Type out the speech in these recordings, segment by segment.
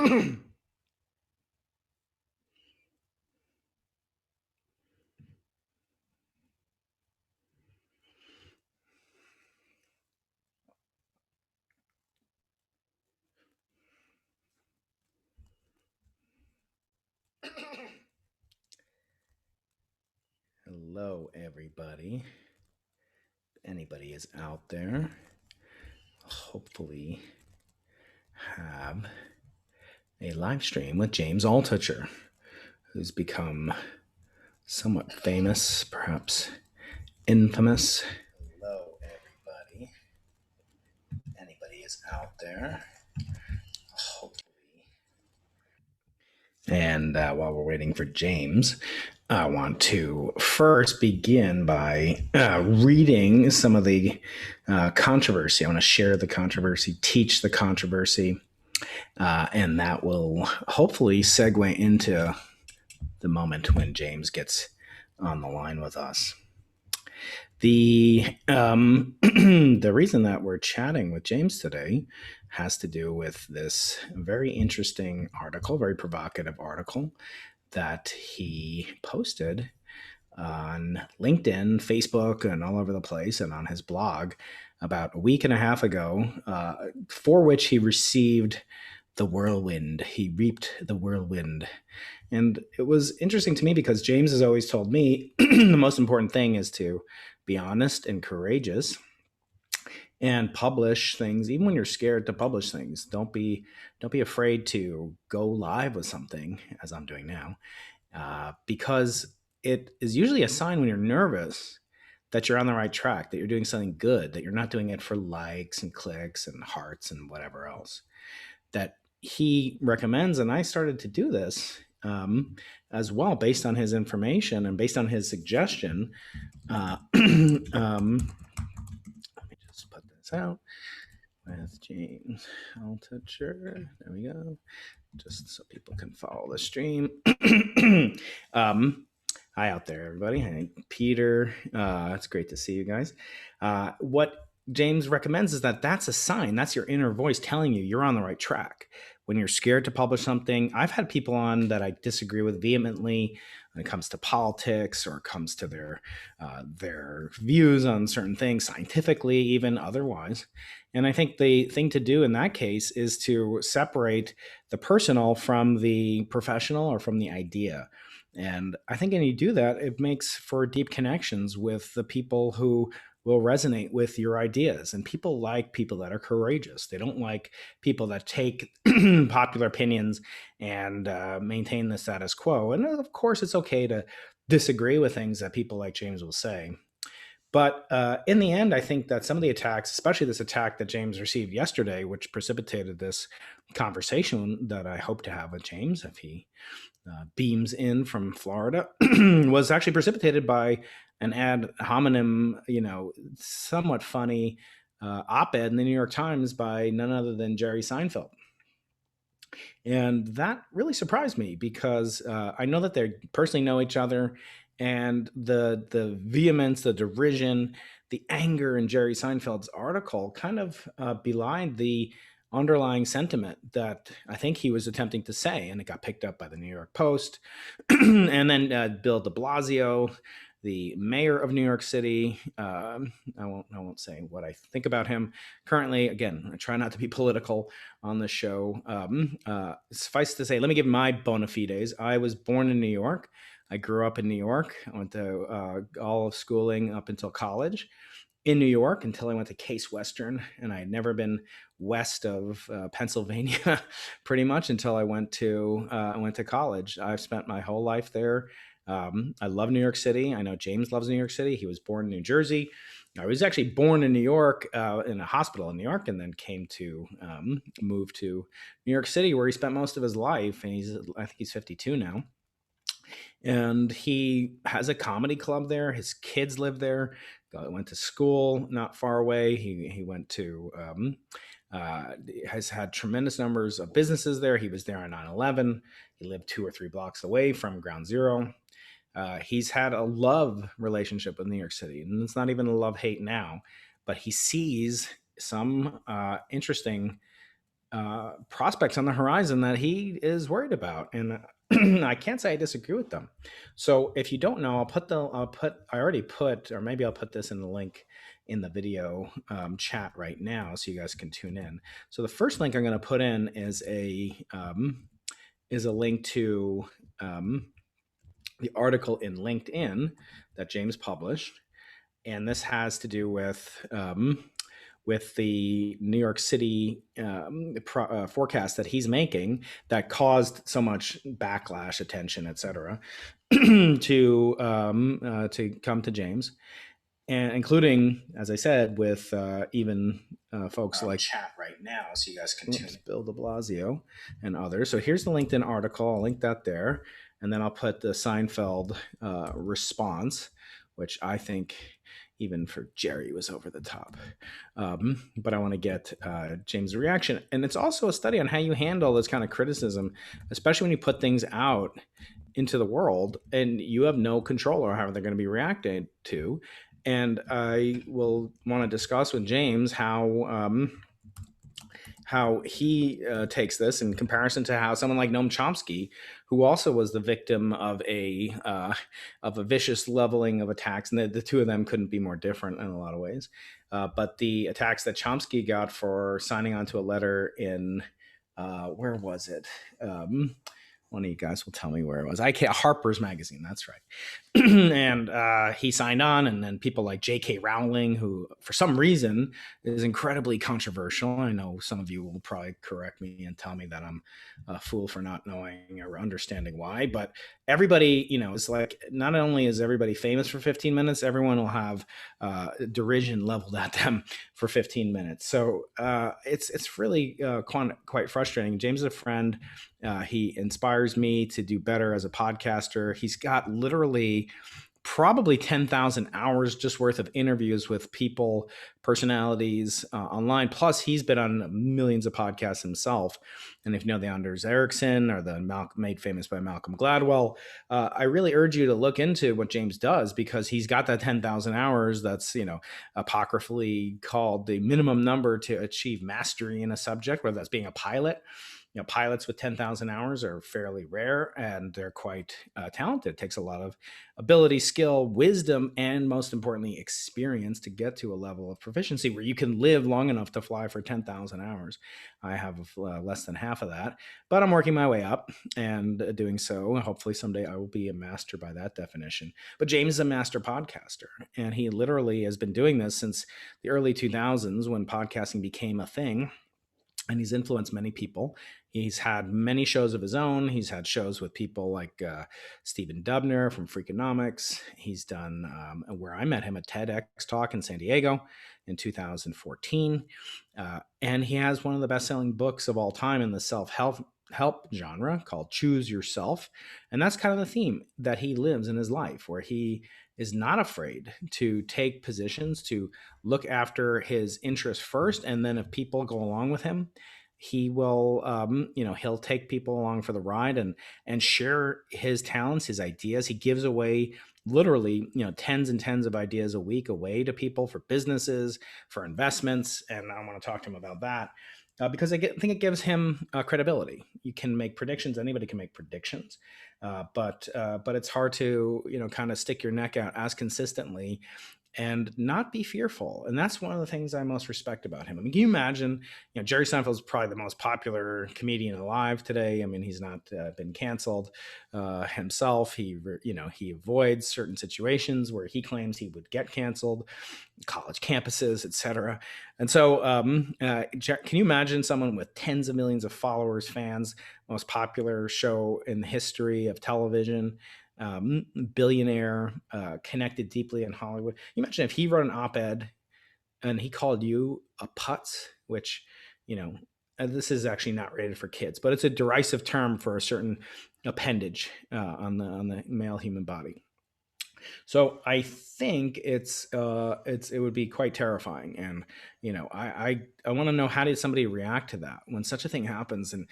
Hello, everybody. If anybody is out there, hopefully have a live stream with James Altucher, who's become somewhat famous, perhaps infamous. Hello, everybody. If anybody is out there, hopefully. And while we're waiting for James, I want to first begin by reading some of the controversy. I want to share the controversy, teach the controversy, and that will hopefully segue into the moment when James gets on the line with us. The the reason that we're chatting with James today has to do with this very interesting article, very provocative article that he posted on LinkedIn, Facebook, and all over the place, and on his blog about a week and a half ago, for which he received the whirlwind. He reaped the whirlwind. And it was interesting to me because James has always told me the most important thing is to be honest and courageous and publish things even when you're scared to publish things. Don't be afraid to go live with something, as I'm doing now, because it is usually a sign when you're nervous that you're on the right track, that you're doing something good, that you're not doing it for likes and clicks and hearts and whatever else. That he recommends, and I started to do this as well, based on his information and based on his suggestion. Let me just put this out with James Altucher. There we go. Just so people can follow the stream. Hi out there, everybody. Hi, Peter. It's great to see you guys. What James recommends is that's a sign. That's your inner voice telling you you're on the right track. When you're scared to publish something, I've had people on that I disagree with vehemently when it comes to politics or it comes to their views on certain things, scientifically, even otherwise. And I think the thing to do in that case is to separate the personal from the professional or from the idea. And I think when you do that, it makes for deep connections with the people who will resonate with your ideas. And people like people that are courageous. They don't like people that take popular opinions and maintain the status quo. And of course, it's okay to disagree with things that people like James will say. But in the end, I think that some of the attacks, especially this attack that James received yesterday, which precipitated this conversation that I hope to have with James if he beams in from Florida, was actually precipitated by an ad hominem, somewhat funny op-ed in the New York Times by none other than Jerry Seinfeld. And that really surprised me because I know that they personally know each other, and the vehemence, the derision, the anger in Jerry Seinfeld's article kind of belied the underlying sentiment that I think he was attempting to say, and it got picked up by the New York Post, and then Bill DeBlasio, the mayor of New York City. I won't say what I think about him currently. Again, I try not to be political on the show. Suffice to say, let me give my bona fides. I was born in New York. I grew up in New York. I went to all of schooling up until college in New York until I went to Case Western, and I had never been west of Pennsylvania pretty much until I went to college. I've spent my whole life there. I love New York City. I know James loves New York City. He was born in New Jersey. I was actually born in New York, in a hospital in New York, and then came to move to New York City, where he spent most of his life. And I think he's 52 now. And he has a comedy club there. His kids live there. Went to school not far away. He went to has had tremendous numbers of businesses there. He was there on 9/11. He lived 2 or 3 blocks away from Ground Zero. He's had a love relationship with New York City, and it's not even a love-hate now, but he sees some interesting prospects on the horizon that he is worried about, and I can't say I disagree with them. So if you don't know, I already put, or maybe I'll put this in the link in the video chat right now, so you guys can tune in. So the first link I'm going to put in is a link to the article in LinkedIn that James published, and this has to do with the New York City forecast that he's making that caused so much backlash, attention, etc., to come to James, and including, as I said, with even folks like chat right now, so you guys can tune in. Bill DeBlasio and others. So here's the LinkedIn article. I'll link that there, and then I'll put the Seinfeld response, which I think even for Jerry was over the top. But I want to get James' reaction. And it's also a study on how you handle this kind of criticism, especially when you put things out into the world and you have no control over how they're going to be reacted to. And I will want to discuss with James how he takes this in comparison to how someone like Noam Chomsky, who also was the victim of a vicious leveling of attacks, and the two of them couldn't be more different in a lot of ways. But the attacks that Chomsky got for signing onto a letter in where was it? One of you guys will tell me where it was. Harper's Magazine, that's right. And he signed on, and then people like J.K. Rowling, who for some reason is incredibly controversial. I know some of you will probably correct me and tell me that I'm a fool for not knowing or understanding why, but everybody, is like, not only is everybody famous for 15 minutes, everyone will have derision leveled at them for 15 minutes. So it's really quite frustrating. James is a friend. He inspires me to do better as a podcaster. He's got literally probably 10,000 hours just worth of interviews with people, personalities online. Plus, he's been on millions of podcasts himself. And if you know the Anders Ericsson or the Made Famous by Malcolm Gladwell, I really urge you to look into what James does, because he's got that 10,000 hours that's, apocryphally called the minimum number to achieve mastery in a subject, whether that's being a pilot. Pilots with 10,000 hours are fairly rare, and they're quite talented. It takes a lot of ability, skill, wisdom, and most importantly, experience to get to a level of proficiency where you can live long enough to fly for 10,000 hours. I have less than half of that, but I'm working my way up and doing so. Hopefully someday I will be a master by that definition. But James is a master podcaster, and he literally has been doing this since the early 2000s when podcasting became a thing. And he's influenced many people. He's had many shows of his own. He's had shows with people like Stephen Dubner from Freakonomics. He's done where I met him, a TEDx talk in San Diego in 2014. And he has one of the best-selling books of all time in the self-help genre called Choose Yourself. And that's kind of the theme that he lives in his life, where he is not afraid to take positions, to look after his interests first. And then if people go along with him, he will, he'll take people along for the ride and share his talents, his ideas. He gives away literally, tens and tens of ideas a week away to people for businesses, for investments. And I want to talk to him about that. Because I think it gives him credibility. You can make predictions. Anybody can make predictions, but it's hard to kind of stick your neck out as consistently and not be fearful. And that's one of the things I most respect about him. I mean, can you imagine, Jerry Seinfeld is probably the most popular comedian alive today. I mean, he's not been canceled himself. He avoids certain situations where he claims he would get canceled, college campuses, etc. And so can you imagine someone with tens of millions of followers, fans, most popular show in the history of television, billionaire, connected deeply in Hollywood? You imagine if he wrote an op-ed and he called you a putz, which, this is actually not rated for kids, but it's a derisive term for a certain appendage on the male human body. So I think it would be quite terrifying, and I want to know, how did somebody react to that when such a thing happens, and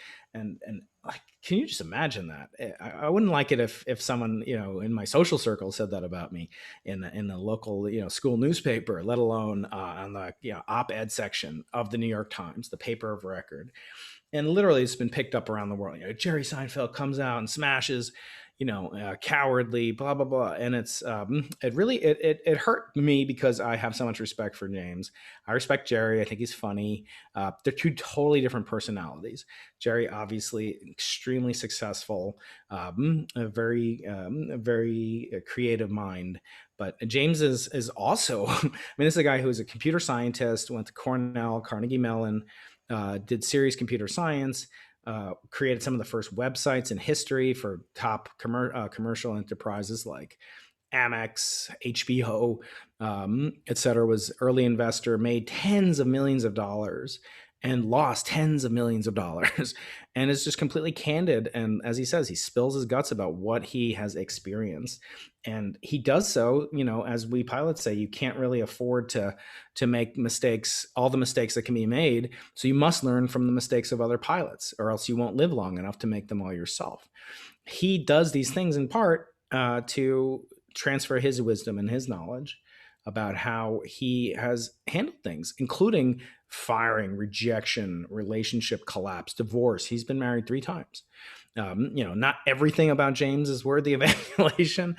like, can you just imagine that? I wouldn't like it if someone in my social circle said that about me in the local school newspaper, let alone on the op-ed section of the New York Times, the paper of record. And literally it's been picked up around the world. Jerry Seinfeld comes out and smashes, cowardly, blah blah blah, and it really it hurt me because I have so much respect for James. I respect Jerry. I think he's funny. They're two totally different personalities. Jerry, obviously, extremely successful, a very creative mind. But James is also, I mean, this is a guy who is a computer scientist, went to Cornell, Carnegie Mellon, did serious computer science, created some of the first websites in history for top commercial enterprises like Amex, HBO, et cetera. Was early investor, made tens of millions of dollars and lost tens of millions of dollars. And is just completely candid. And as he says, he spills his guts about what he has experienced. And he does so, as we pilots say, you can't really afford to make mistakes, all the mistakes that can be made. So you must learn from the mistakes of other pilots, or else you won't live long enough to make them all yourself. He does these things in part to transfer his wisdom and his knowledge about how he has handled things, including firing, rejection, relationship collapse, divorce. He's been married 3 times. Not everything about James is worthy of emulation,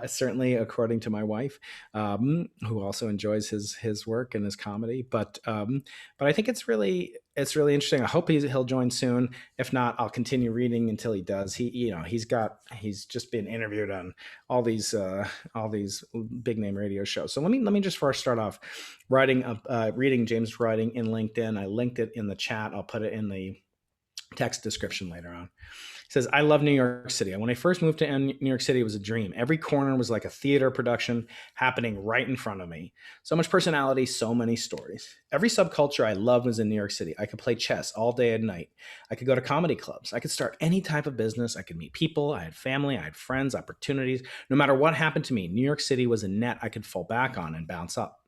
certainly according to my wife, who also enjoys his work and his comedy. But I think it's really interesting. I hope he'll join soon. If not, I'll continue reading until he does. He's just been interviewed on all these big name radio shows. So let me just first start off reading James' writing in LinkedIn. I linked it in the chat. I'll put it in the text description later on. He says, I love New York City. When I first moved to New York City, it was a dream. Every corner was like a theater production happening right in front of me. So much personality, so many stories. Every subculture I loved was in New York City. I could play chess all day and night. I could go to comedy clubs. I could start any type of business. I could meet people. I had family. I had friends, opportunities. No matter what happened to me, New York City was a net I could fall back on and bounce up.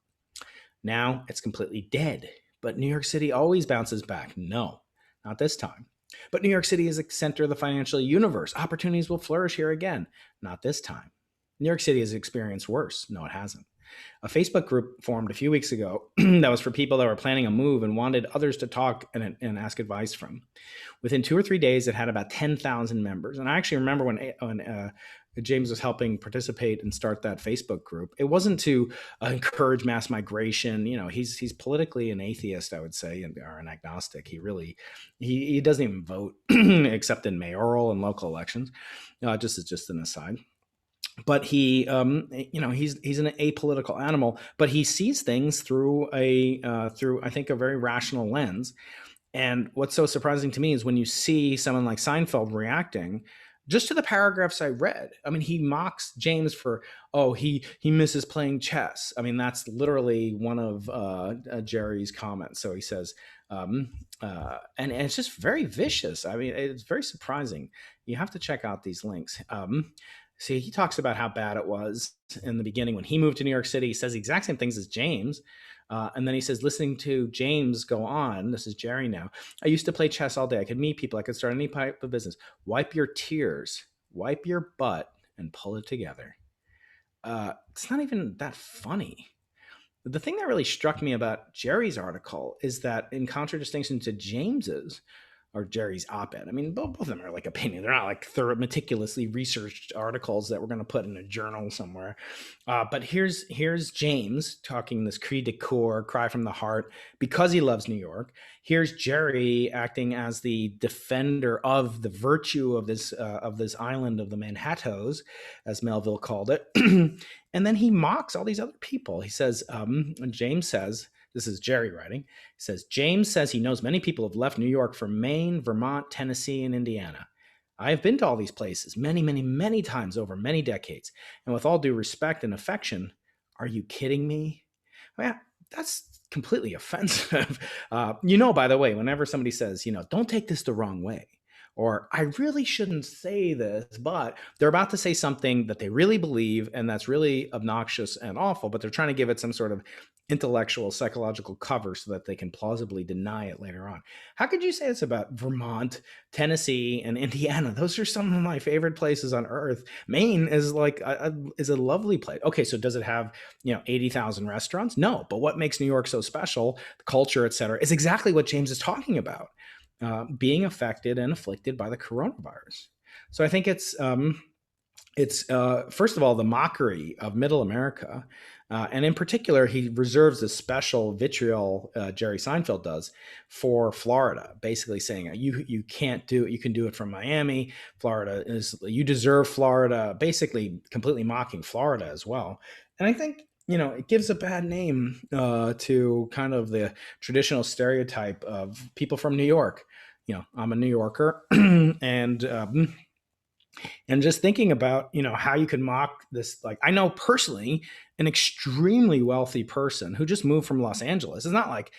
Now it's completely dead. But New York City always bounces back. No, not this time. But New York City is the center of the financial universe. Opportunities will flourish here again. Not this time. New York City has experienced worse. No, it hasn't. A Facebook group formed a few weeks ago that was for people that were planning a move and wanted others to talk and ask advice from. Within 2 or 3 days, it had about 10,000 members. And I actually remember when James was helping participate and start that Facebook group. It wasn't to encourage mass migration. He's politically an atheist, I would say, or an agnostic. He doesn't even vote except in mayoral and local elections. Just an aside. But he's an apolitical animal, but he sees things through I think a very rational lens. And what's so surprising to me is when you see someone like Seinfeld reacting just to the paragraphs I read. I mean, he mocks James for, he misses playing chess. I mean, that's literally one of Jerry's comments. So he says, and it's just very vicious. I mean, it's very surprising. You have to check out these links. See, he talks about how bad it was in the beginning when he moved to New York City. He says the exact same things as James. And then he says, listening to James go on, this is Jerry now, I used to play chess all day. I could meet people. I could start any type of business. Wipe your tears, wipe your butt, and pull it together. It's not even that funny. The thing that really struck me about Jerry's article is that in contradistinction to James's, or Jerry's op-ed. I mean, both of them are like opinion. They're not like meticulously researched articles that we're going to put in a journal somewhere. But here's James talking this cri de coeur, cry from the heart, because he loves New York. Here's Jerry acting as the defender of the virtue of this island of the Manhattoes, as Melville called it. And then he mocks all these other people. He says, James says, this is Jerry writing. He says, James says he knows many people have left New York for Maine, Vermont, Tennessee, and Indiana. I have been to all these places many, many, many times over many decades. And with all due respect and affection, are you kidding me? I mean, that's completely offensive. By the way, whenever somebody says, don't take this the wrong way, or I really shouldn't say this, but they're about to say something that they really believe and that's really obnoxious and awful, but they're trying to give it some sort of intellectual, psychological cover so that they can plausibly deny it later on. How could you say this about Vermont, Tennessee, and Indiana? Those are some of my favorite places on earth. Maine is like is a lovely place. Okay, so does it have 80,000 restaurants? No, but what makes New York so special, the culture, et cetera, is exactly what James is talking about. Being affected and afflicted by the coronavirus. So I think it's first of all the mockery of middle America, and in particular, he reserves a special vitriol, Jerry Seinfeld does, for Florida, basically saying you can't do it. You can do it from Miami. Florida is, you deserve Florida. Basically, completely mocking Florida as well. And I think it gives a bad name to kind of the traditional stereotype of people from New York. I'm a New Yorker, and just thinking about how you can mock this. Like, I know personally an extremely wealthy person who just moved from Los Angeles. It's not like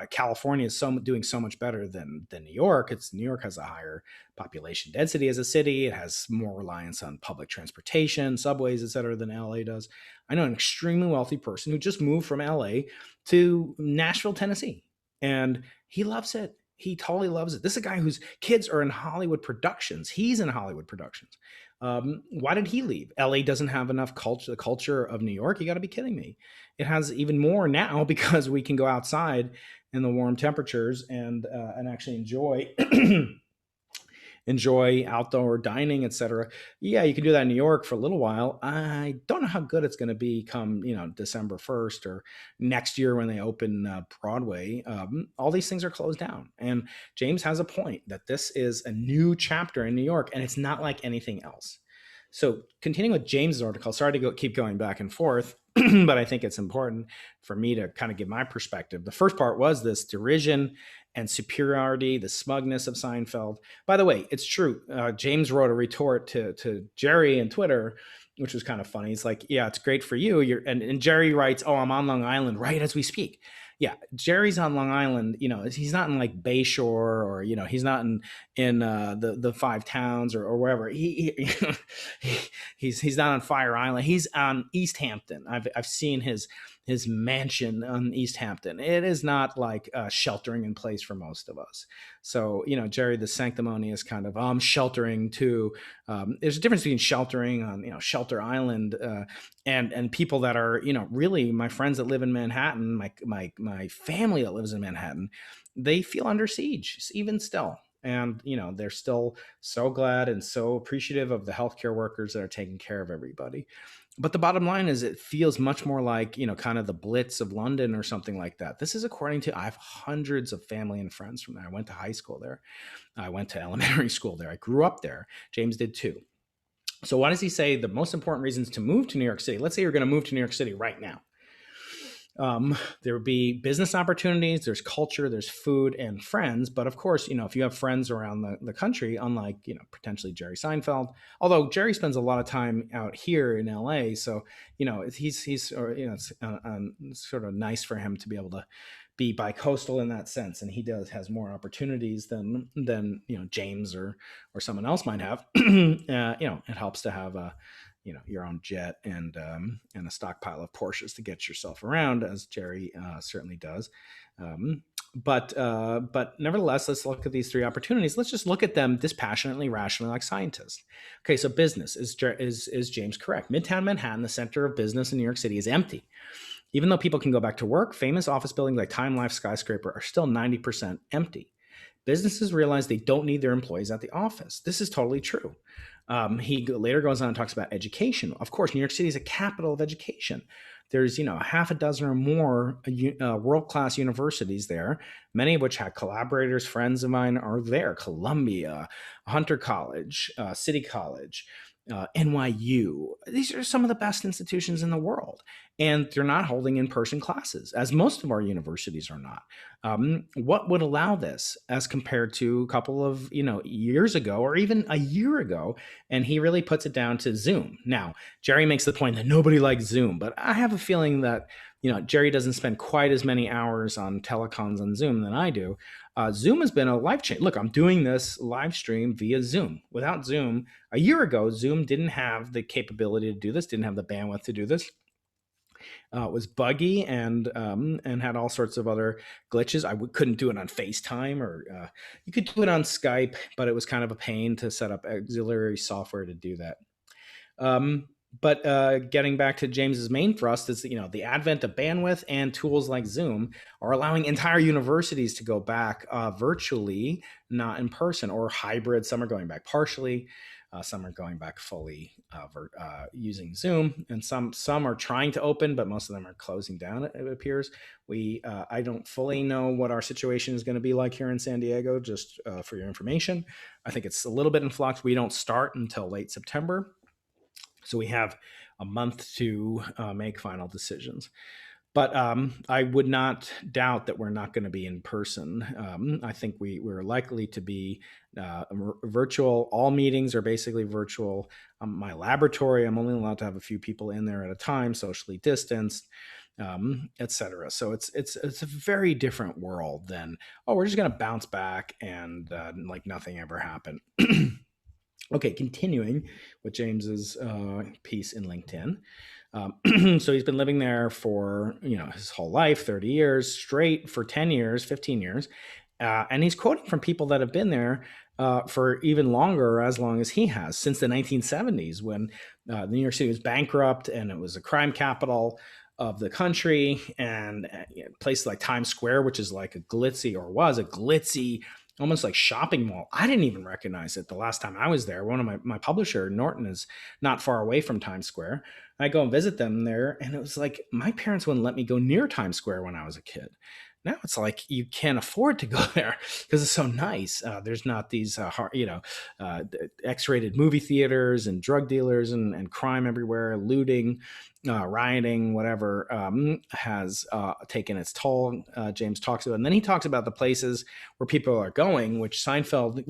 California is doing so much better than New York. New York has a higher population density as a city. It has more reliance on public transportation, subways, et cetera, than LA does. I know an extremely wealthy person who just moved from LA to Nashville, Tennessee, and he loves it. He totally loves it. This is a guy whose kids are in Hollywood productions. He's in Hollywood productions. Why did he leave? LA doesn't have enough culture, the culture of New York. You got to be kidding me. It has even more now because we can go outside in the warm temperatures and actually enjoy outdoor dining, etc. Yeah, you can do that in New York for a little while. I don't know how good it's going to be come December 1st or next year when they open Broadway. All these things are closed down, and James has a point that this is a new chapter in New York, and it's not like anything else. So continuing with James's article, sorry to keep going back and forth, but I think it's important for me to kind of give my perspective. The first part was this derision and superiority, the smugness of Seinfeld. By the way, it's true. James wrote a retort to Jerry on Twitter, which was kind of funny. He's like, yeah, it's great for you. And Jerry writes, oh, I'm on Long Island right as we speak. Yeah, Jerry's on Long Island. He's not in like Bayshore, or he's not in the Five Towns or wherever. He's not on Fire Island. He's on East Hampton. I've seen his mansion on East Hampton. It is not like sheltering in place for most of us. So Jerry the sanctimonious kind of sheltering too. There's a difference between sheltering on Shelter Island and people that are really my friends that live in Manhattan, my family that lives in Manhattan. They feel under siege even still. And they're still so glad and so appreciative of the healthcare workers that are taking care of everybody. But the bottom line is it feels much more like, kind of the Blitz of London or something like that. This is according to, I have hundreds of family and friends from there. I went to high school there. I went to elementary school there. I grew up there. James did too. So why does he say the most important reasons to move to New York City? Let's say you're going to move to New York City right now. There would be business opportunities, there's culture, there's food and friends. But of course, if you have friends around the country, unlike, potentially Jerry Seinfeld, although Jerry spends a lot of time out here in LA. So, it's sort of nice for him to be able to be bi-coastal in that sense. And he has more opportunities than James or someone else might have. It helps to have your own jet and a stockpile of Porsches to get yourself around, as Jerry certainly does. But nevertheless, let's look at these three opportunities. Let's just look at them dispassionately, rationally, like scientists. Okay, so business is James correct? Midtown Manhattan, the center of business in New York City, is empty. Even though people can go back to work, famous office buildings like Time Life Skyscraper are still 90% empty. Businesses realize they don't need their employees at the office. This is totally true. He later goes on and talks about education. Of course, New York City is a capital of education. There's, half a dozen or more world-class universities there, many of which had collaborators, friends of mine are there. Columbia, Hunter College, City College, NYU. These are some of the best institutions in the world. And they're not holding in-person classes, as most of our universities are not. What would allow this as compared to a couple of years ago or even a year ago? And he really puts it down to Zoom. Now, Jerry makes the point that nobody likes Zoom, but I have a feeling that Jerry doesn't spend quite as many hours on telecons on Zoom than I do. Zoom has been a life change. Look, I'm doing this live stream via Zoom. Without Zoom, a year ago, Zoom didn't have the capability to do this, didn't have the bandwidth to do this. It was buggy and had all sorts of other glitches. I couldn't do it on FaceTime, or you could do it on Skype, but it was kind of a pain to set up auxiliary software to do that. But getting back to James's main thrust is, the advent of bandwidth and tools like Zoom are allowing entire universities to go back virtually, not in person, or hybrid. Some are going back partially. Some are going back fully using Zoom, and some are trying to open, but most of them are closing down, it appears. I don't fully know what our situation is going to be like here in San Diego, just for your information. I think it's a little bit in flux. We don't start until late September, so we have a month to make final decisions. But I would not doubt that we're not going to be in person. I think we're likely to be virtual. All meetings are basically virtual. My laboratory, I'm only allowed to have a few people in there at a time, socially distanced, etc. So it's a very different world than, we're just going to bounce back and like nothing ever happened. Okay, continuing with James's piece in LinkedIn. So he's been living there for, his whole life, 30 years straight, for 10 years, 15 years. And he's quoting from people that have been there for even longer, or as long as he has, since the 1970s, when New York City was bankrupt and it was a crime capital of the country, and places like Times Square, which is like was a glitzy, almost like shopping mall. I didn't even recognize it the last time I was there. One of my publisher, Norton, is not far away from Times Square. I go and visit them there, and it was like my parents wouldn't let me go near Times Square when I was a kid. Now it's like you can't afford to go there because it's so nice. There's not these, X-rated movie theaters and drug dealers and crime everywhere, looting, rioting, whatever, has taken its toll. James talks about, and then he talks about the places where people are going, which Seinfeld,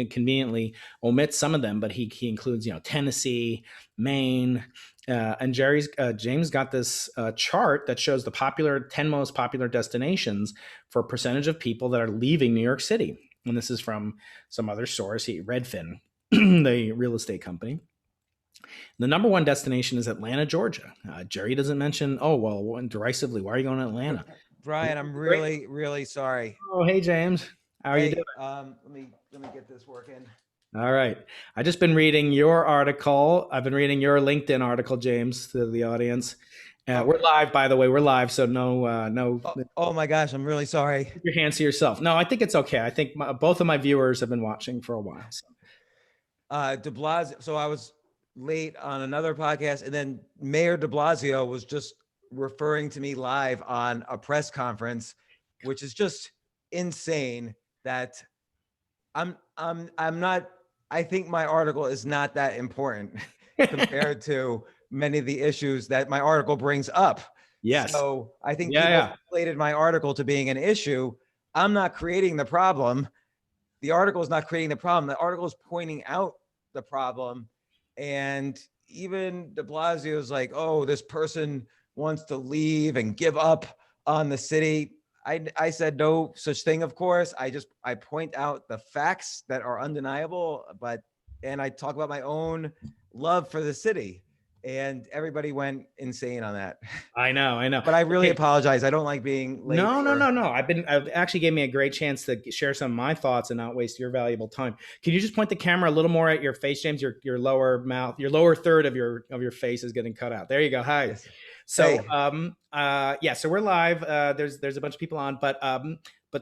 conveniently omits some of them, but he includes, Tennessee, Maine. And James got this chart that shows the 10 most popular destinations for percentage of people that are leaving New York City. And this is from some other source, Redfin, the real estate company. The number one destination is Atlanta, Georgia. Jerry doesn't mention, derisively, why are you going to Atlanta? Brian, I'm really, really sorry. Oh, hey, James. How are you doing? Let me get this working. All right. I've just been reading your article. I've been reading your LinkedIn article, James, to the audience. We're live, by the way. We're live, so no. Oh my gosh, I'm really sorry. Keep your hands to yourself. No, I think it's okay. I think both of my viewers have been watching for a while. So. DeBlasio. So I was late on another podcast, and then Mayor DeBlasio was just referring to me live on a press conference, which is just insane. That I'm not. I think my article is not that important compared to many of the issues that my article brings up. Yes. So I think people related my article to being an issue. I'm not creating the problem. The article is not creating the problem. The article is pointing out the problem. And even de Blasio is like, oh, this person wants to leave and give up on the city. I said no such thing, of course. I point out the facts that are undeniable, and I talk about my own love for the city. And everybody went insane on that. I know. But I really apologize. I don't like being late. No. I've actually gave me a great chance to share some of my thoughts and not waste your valuable time. Can you just point the camera a little more at your face, James? Your lower mouth, your lower third of your face is getting cut out. There you go. Hi. Yes. So, so we're live. There's a bunch of people on, but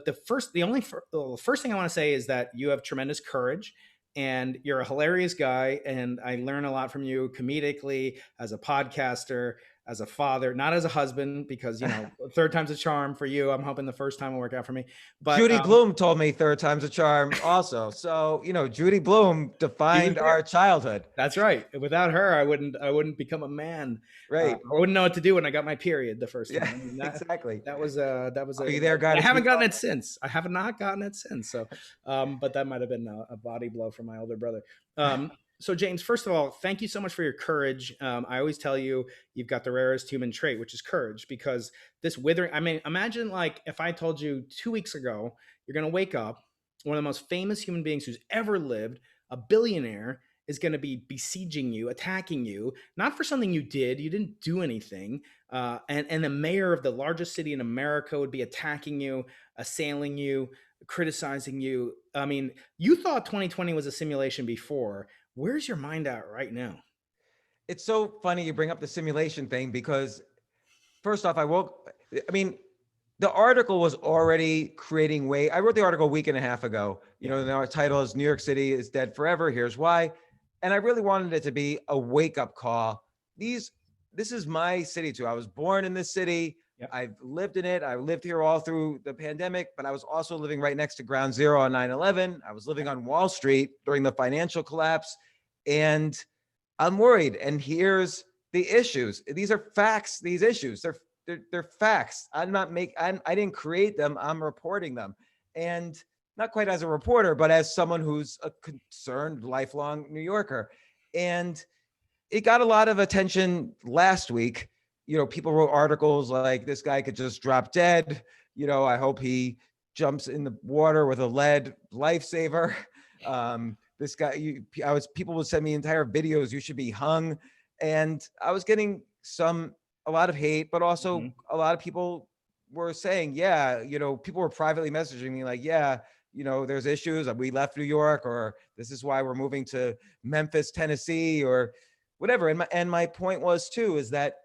the first thing I want to say is that you have tremendous courage. And you're a hilarious guy, and I learn a lot from you comedically, as a podcaster, as a father, not as a husband, because third time's a charm for you. I'm hoping the first time will work out for me. But Judy Bloom told me third time's a charm also. So Judy Bloom defined our childhood. That's right. Without her, I wouldn't become a man. Right. I wouldn't know what to do when I got my period the first time. Yeah, I mean, exactly. That was a. Are you there, guys? I haven't gotten it since. I have not gotten it since. So, but that might have been a body blow from my older brother. So, James, first of all, thank you so much for your courage. I always tell you, you've got the rarest human trait, which is courage, because this withering, I mean, imagine like if I told you 2 weeks ago, you're going to wake up, one of the most famous human beings who's ever lived, a billionaire, is going to be besieging you, attacking you, not for something you did, you didn't do anything. And the mayor of the largest city in America would be attacking you, assailing you, criticizing you. I mean, you thought 2020 was a simulation before. Where's your mind at right now? It's so funny you bring up the simulation thing because first off, I mean, the article was already creating weight. I wrote the article a week and a half ago. You know, the title is New York City is dead forever. Here's why. And I really wanted it to be a wake up call. This is my city too. I was born in this city. Yep. I've lived in it. I lived here all through the pandemic, but I was also living right next to ground zero on 9/11. I was living on Wall Street during the financial collapse. And I'm worried. And here's the issues. These are facts. These issues, they're facts. I didn't create them. I'm reporting them. And not quite as a reporter, but as someone who's a concerned lifelong New Yorker. And it got a lot of attention last week. You know, people wrote articles like, this guy could just drop dead. You know, I hope he jumps in the water with a lead lifesaver. This guy, people would send me entire videos, you should be hung. And I was getting a lot of hate, but also a lot of people were saying, yeah, you know, people were privately messaging me like, yeah, you know, there's issues. We left New York, or this is why we're moving to Memphis, Tennessee, or whatever. And my point was too, is that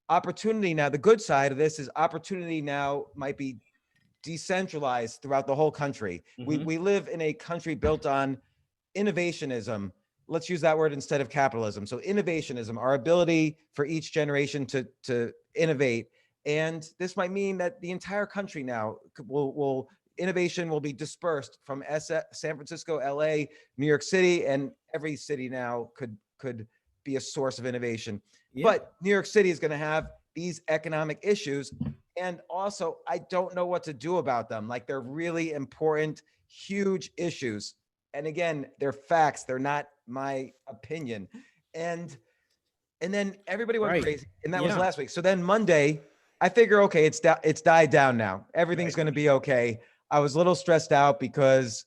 opportunity now, the good side of this is opportunity now might be decentralized throughout the whole country. We live in a country built on innovationism. Let's use that word instead of capitalism. So innovationism, our ability for each generation to innovate. And this might mean that the entire country now innovation will be dispersed from San Francisco, LA, New York City, and every city now could be a source of innovation. Yeah. But New York City is going to have these economic issues. And also, I don't know what to do about them. Like, they're really important, huge issues. And again, they're facts. They're not my opinion. And then everybody went crazy. And that was last week. So then Monday, I figure, okay, it's died down now. Everything's going to be okay. I was a little stressed out because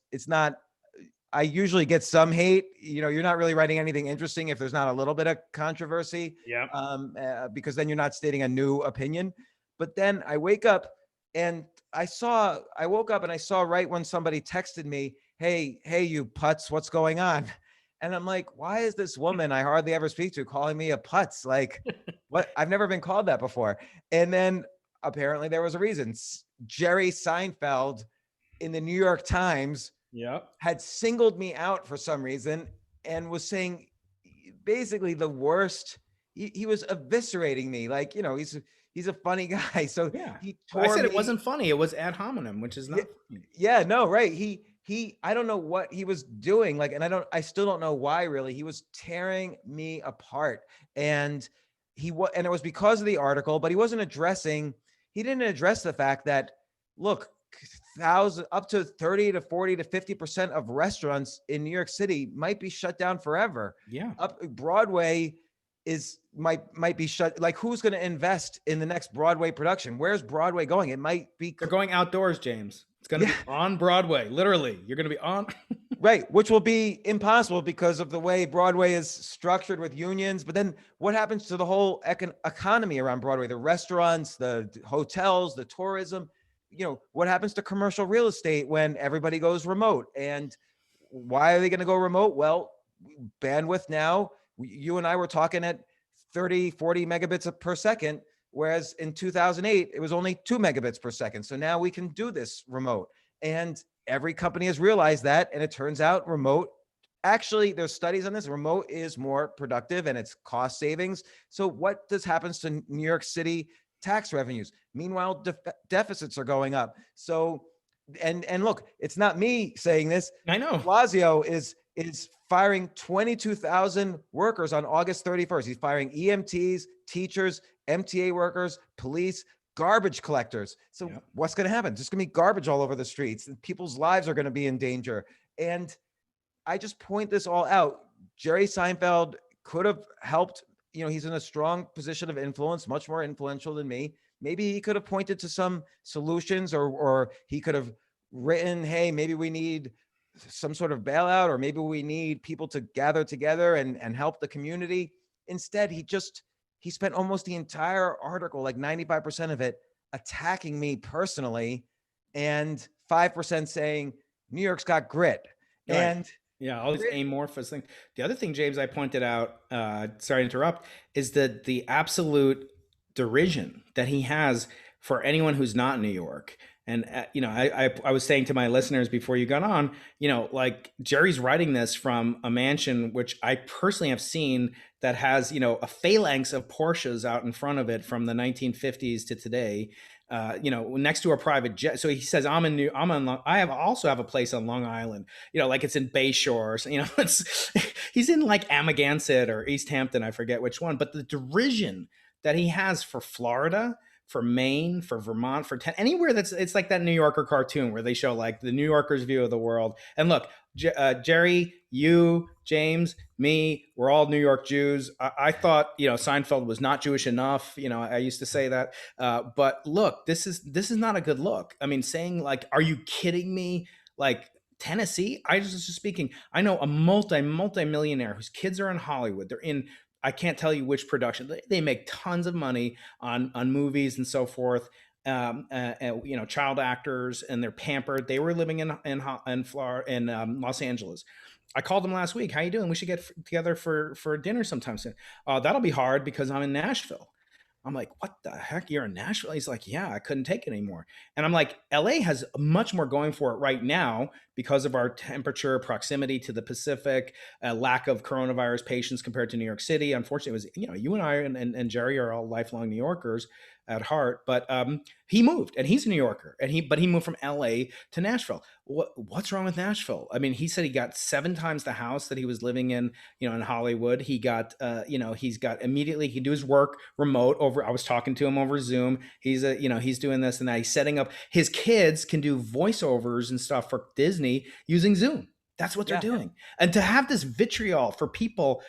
I usually get some hate. You know, you're not really writing anything interesting if there's not a little bit of controversy. Yeah. Because then you're not stating a new opinion. But then I wake up and I woke up and I saw right when somebody texted me, hey, you Putz, what's going on? And I'm like, why is this woman I hardly ever speak to calling me a Putz? Like, what? I've never been called that before. And then apparently there was a reason. Jerry Seinfeld in the New York Times had singled me out for some reason and was saying basically the worst. He was eviscerating me. Like, you know, he's a funny guy. So he tore I said me. It wasn't funny. It was ad hominem, which is not funny. Yeah, no, right. I don't know what he was doing. Like, and I still don't know why really. He was tearing me apart. And and it was because of the article, but he didn't address the fact that, look, up to 30 to 40 to 50% of restaurants in New York City might be shut down forever. Yeah. Broadway might be shut. Like, who's going to invest in the next Broadway production? Where's Broadway going? It might be. They're going outdoors, James. It's going to be on Broadway. Literally, you're going to be on. Right. Which will be impossible because of the way Broadway is structured with unions. But then what happens to the whole economy around Broadway? The restaurants, the hotels, the tourism, you know, what happens to commercial real estate when everybody goes remote? And why are they going to go remote? Well, bandwidth now, you and I were talking at 30, 40 megabits per second, whereas in 2008, it was only 2 megabits per second. So now we can do this remote. And every company has realized that. And it turns out actually, there's studies on this, remote is more productive and it's cost savings. So what happens to New York City tax revenues? Meanwhile, deficits are going up. So, and look, it's not me saying this. I know. Blasio is firing 22,000 workers on August 31st. He's firing EMTs, teachers, MTA workers, police, garbage collectors. So what's going to happen? There's going to be garbage all over the streets. And people's lives are going to be in danger. And I just point this all out. Jerry Seinfeld could have helped. He's in a strong position of influence, much more influential than me. Maybe he could have pointed to some solutions, or he could have written, hey, maybe we need some sort of bailout, or maybe we need people to gather together and help the community. Instead, he spent almost the entire article, like 95% of it, attacking me personally, and 5% saying New York's got grit. Right. And yeah, all these amorphous things. The other thing, James, I pointed out, sorry to interrupt, is that the absolute derision that he has for anyone who's not in New York. And I was saying to my listeners before you got on, like Jerry's writing this from a mansion which I personally have seen that has a phalanx of Porsches out in front of it from the 1950s to today. Next to a private jet. So he says, I also have a place on Long Island, like it's in Bayshore. He's in like Amagansett or East Hampton. I forget which one, but the derision that he has for Florida, for Maine, for Vermont, anywhere it's like that New Yorker cartoon where they show like the New Yorker's view of the world. And look, Jerry, you, James, me, we're all New York Jews. I thought, Seinfeld was not Jewish enough. I used to say that. But look, this is not a good look. I mean, saying like, are you kidding me? Like Tennessee, I was just speaking. I know a multi-millionaire whose kids are in Hollywood. They're in, I can't tell you which production. They make tons of money on movies and so forth. Child actors, and they're pampered. They were living in Florida, in Los Angeles. I called them last week. How you doing? We should get together for dinner sometime soon. That'll be hard because I'm in Nashville. I'm like, what the heck? You're in Nashville? He's like, yeah, I couldn't take it anymore. And I'm like, LA has much more going for it right now because of our temperature, proximity to the Pacific, lack of coronavirus patients compared to New York City. Unfortunately, it was, you and I and Jerry are all lifelong New Yorkers at heart, but he moved, and he's a New Yorker, but he moved from LA to Nashville. What's wrong with Nashville? I mean, he said he got 7 times the house that he was living in, in Hollywood. He got, he's got immediately, he can do his work remote over. I was talking to him over Zoom. He's he's doing this and that. He's setting up, his kids can do voiceovers and stuff for Disney using Zoom. That's what they're doing. And to have this vitriol for people,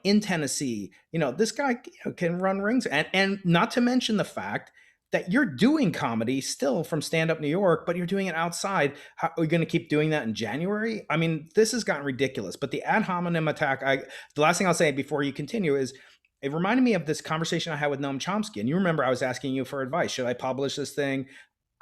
in Tennessee, this guy can run rings, and not to mention the fact that you're doing comedy still from Stand Up New York, but you're doing it outside. How are we going to keep doing that in January? I mean, this has gotten ridiculous. But the ad hominem attack, the last thing I'll say before you continue is, it reminded me of this conversation I had with Noam Chomsky. And you remember I was asking you for advice. Should I publish this thing?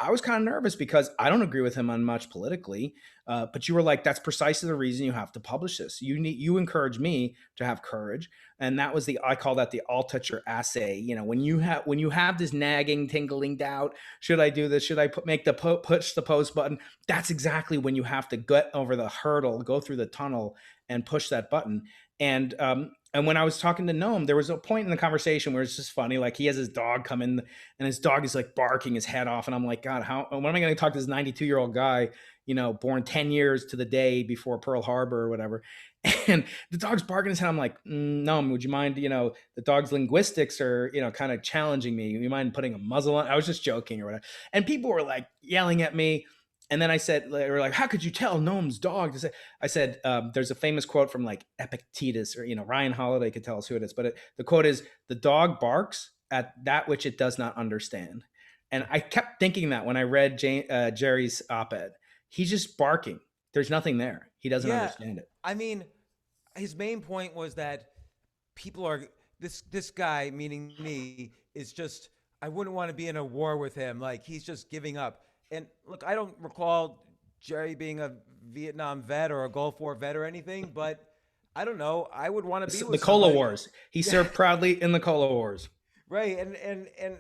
I was kind of nervous because I don't agree with him on much politically, but you were like, "That's precisely the reason you have to publish this. You encourage me to have courage," and that was I call that the Altucher assay. When you have this nagging, tingling doubt, should I do this? Should I push the post button? That's exactly when you have to get over the hurdle, go through the tunnel, and push that button. And when I was talking to Noam, there was a point in the conversation where it's just funny. Like he has his dog come in, and his dog is like barking his head off. And I'm like, God, when am I going to talk to this 92-year-old guy, born 10 years to the day before Pearl Harbor or whatever? And the dog's barking his head. I'm like, Noam, would you mind, the dog's linguistics are, kind of challenging me. You mind putting a muzzle on? I was just joking or whatever. And people were like yelling at me. And then I said, they were like, how could you tell Noam's dog? I said, there's a famous quote from like Epictetus, or, Ryan Holiday could tell us who it is. But the quote is, the dog barks at that which it does not understand. And I kept thinking that when I read Jerry's op-ed. He's just barking. There's nothing there. He doesn't understand it. I mean, his main point was that people are, this guy, meaning me, is just, I wouldn't want to be in a war with him. Like, he's just giving up. And look, I don't recall Jerry being a Vietnam vet or a Gulf War vet or anything, but I don't know. I would want to be with the Cola Wars. He served proudly in the Cola Wars. Right. And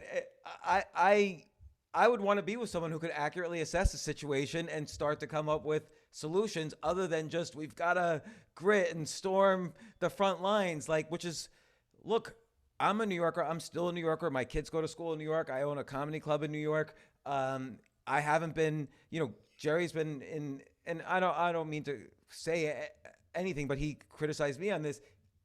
I would want to be with someone who could accurately assess the situation and start to come up with solutions other than just, we've got to grit and storm the front lines, which is, look, I'm a New Yorker. I'm still a New Yorker. My kids go to school in New York. I own a comedy club in New York. I haven't been, Jerry's been in, and I don't mean to say anything, but he criticized me on this.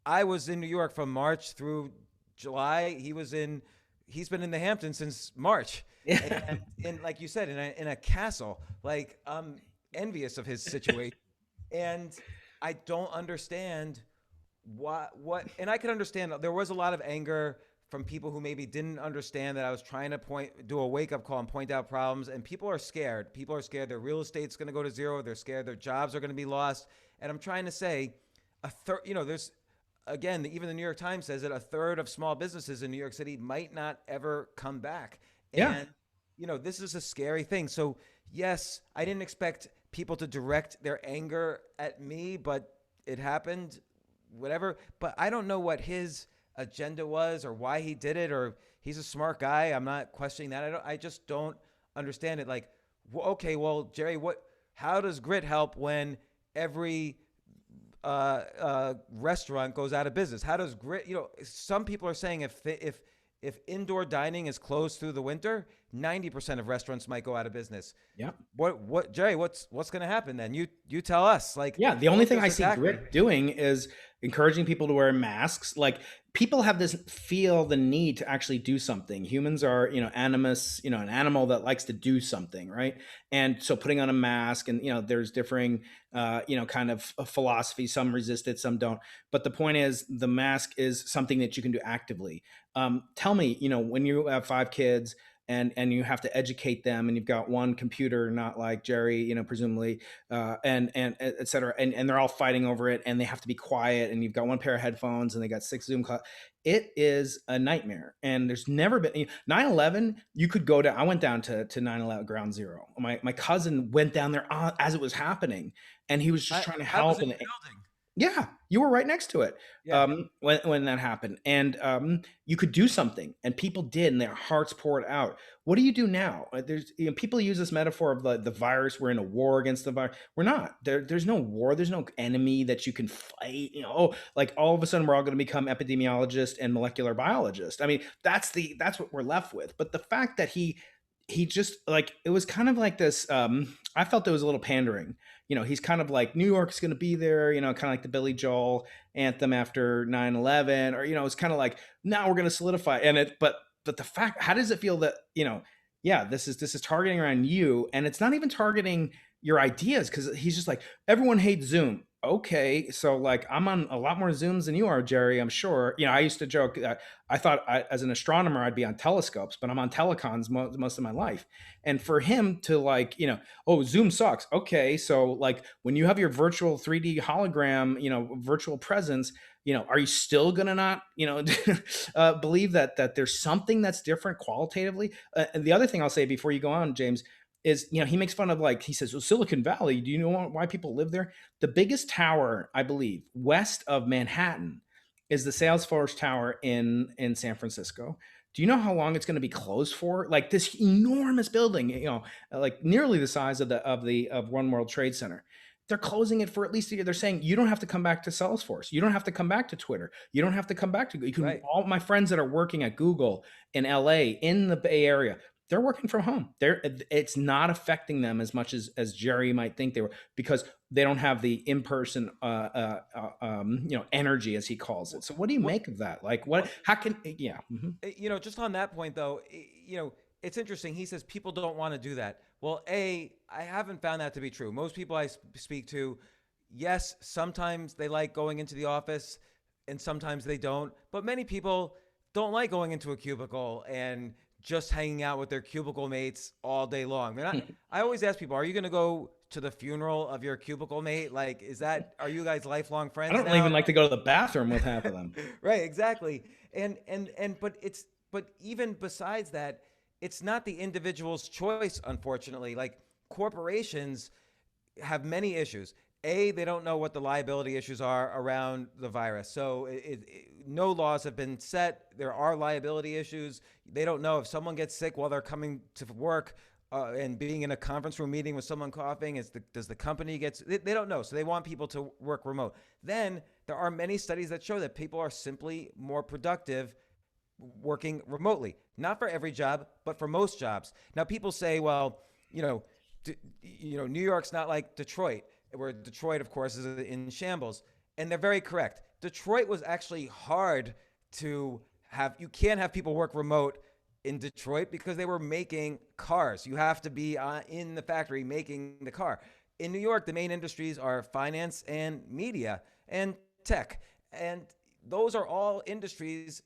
I was in New York from March through July. He's been in the Hamptons since March. And like you said, in a castle. I'm envious of his situation. And I don't understand what, and I can understand there was a lot of anger from people who maybe didn't understand that I was trying to do a wake up call and point out problems. And people are scared. People are scared their real estate's going to go to zero. They're scared their jobs are going to be lost. And I'm trying to say, there's, again, even the New York Times says that a third of small businesses in New York City might not ever come back. Yeah. And, this is a scary thing. So yes, I didn't expect people to direct their anger at me, but it happened, whatever. But I don't know what his agenda was or why he did it, or he's a smart guy. I'm not questioning that. I just don't understand it. Like, okay, well, Jerry, how does grit help when every restaurant goes out of business? How does grit, some people are saying if indoor dining is closed through the winter, 90% of restaurants might go out of business. Yeah. What, Jerry, what's going to happen then? You tell us. Like, yeah, the only thing I see exactly grit doing is encouraging people to wear masks. Like, people have feel the need to actually do something. Humans are, animus, an animal that likes to do something, right? And so putting on a mask, and there's differing kind of philosophy. Some resist it, some don't. But the point is, the mask is something that you can do actively. Tell me, when you have 5 kids and you have to educate them, and you've got one computer, not like Jerry, presumably, and et cetera, and they're all fighting over it, and they have to be quiet, and you've got one pair of headphones, and they got 6 Zoom calls. It is a nightmare. And there's never been 9/11. You could go to, I went down to 9/11 ground zero. My cousin went down there as it was happening, and he was just trying to help. I was in the building. Yeah, you were right next to it. Yeah. When that happened, and you could do something, and people did, and their hearts poured out. What do you do now? There's people use this metaphor of the virus. We're in a war against the virus. We're not. There's no war. There's no enemy that you can fight. Like all of a sudden we're all going to become epidemiologists and molecular biologists. I mean, that's what we're left with. But the fact that he just, like, it was kind of like this. I felt it was a little pandering. He's kind of like, New York's going to be there, kind of like the Billy Joel anthem after 9/11, or, it's kind of like, now we're going to solidify. But the fact, how does it feel that, yeah, this is targeting around you, and it's not even targeting your ideas, because he's just like, everyone hates Zoom. Okay, so like, I'm on a lot more Zooms than you are, Jerry, I'm sure. I used to joke that I thought as an astronomer I'd be on telescopes, but I'm on telecons most of my life. And for him to, like, oh, Zoom sucks. Okay, so like, when you have your virtual 3D hologram, virtual presence, are you still gonna not, believe that there's something that's different qualitatively? And the other thing I'll say before you go on, James, is, he makes fun of, like, he says, well, Silicon Valley, do you know why people live there? The biggest tower, I believe, west of Manhattan is the Salesforce Tower in San Francisco. Do you know how long it's going to be closed for? Like, this enormous building, like nearly the size of One World Trade Center. They're closing it for at least a year. They're saying, you don't have to come back to Salesforce. You don't have to come back to Twitter. You don't have to come back to Google. You can, Right. All my friends that are working at Google in LA, in the Bay Area, they're working from home. It's not affecting them as much as Jerry might think they were, because they don't have the in-person, energy, as he calls it. So what do you make of that? Like, how can, yeah. Mm-hmm. Just on that point though, it's interesting. He says people don't want to do that. Well, I haven't found that to be true. Most people I speak to, yes, sometimes they like going into the office and sometimes they don't, but many people don't like going into a cubicle and just hanging out with their cubicle mates all day long. I always ask people, are you going to go to the funeral of your cubicle mate? Like, are you guys lifelong friends? I don't even like to go to the bathroom with half of them. Right, exactly. But even besides that, it's not the individual's choice, unfortunately. Like, corporations have many issues. They don't know what the liability issues are around the virus. So no laws have been set. There are liability issues. They don't know if someone gets sick while they're coming to work and being in a conference room meeting with someone coughing. Does the company get? They don't know. So they want people to work remote. Then there are many studies that show that people are simply more productive working remotely. Not for every job, but for most jobs. Now, people say, well, New York's not like Detroit, where Detroit, of course, is in shambles. And they're very correct. Detroit was actually hard to have. You can't have people work remote in Detroit because they were making cars. You have to be in the factory making the car. In New York, the main industries are finance and media and tech. And those are all industries.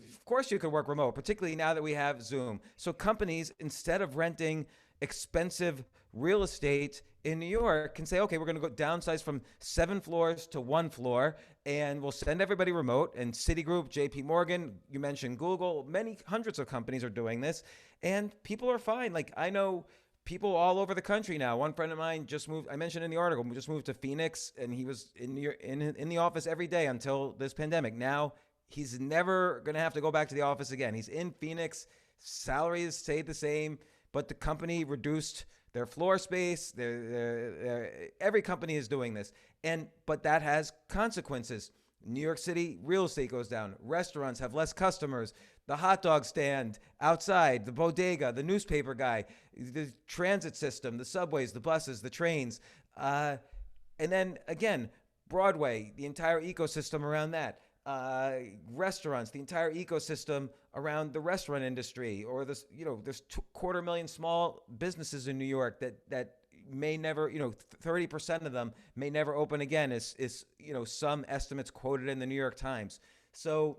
Of course, you could work remote, particularly now that we have Zoom. So companies, instead of renting expensive real estate in New York, can say, okay, we're going to go downsize from 7 floors to 1 floor, and we'll send everybody remote. And Citigroup, JP Morgan, you mentioned Google, many hundreds of companies are doing this, and people are fine. Like, I know people all over the country now. One friend of mine just moved, I mentioned in the article, just moved to Phoenix, and he was in the office every day until this pandemic. Now he's never going to have to go back to the office again. He's in Phoenix. Salaries stayed the same, but the company reduced their floor space. Every company is doing this. But that has consequences. New York City, real estate goes down. Restaurants have less customers. The hot dog stand outside, the bodega, the newspaper guy, the transit system, the subways, the buses, the trains. And then again, Broadway, the entire ecosystem around that. Restaurants, the entire ecosystem around the restaurant industry, or this, there's 250,000 small businesses in New York that may never, 30% of them may never open again, is some estimates quoted in the New York Times. So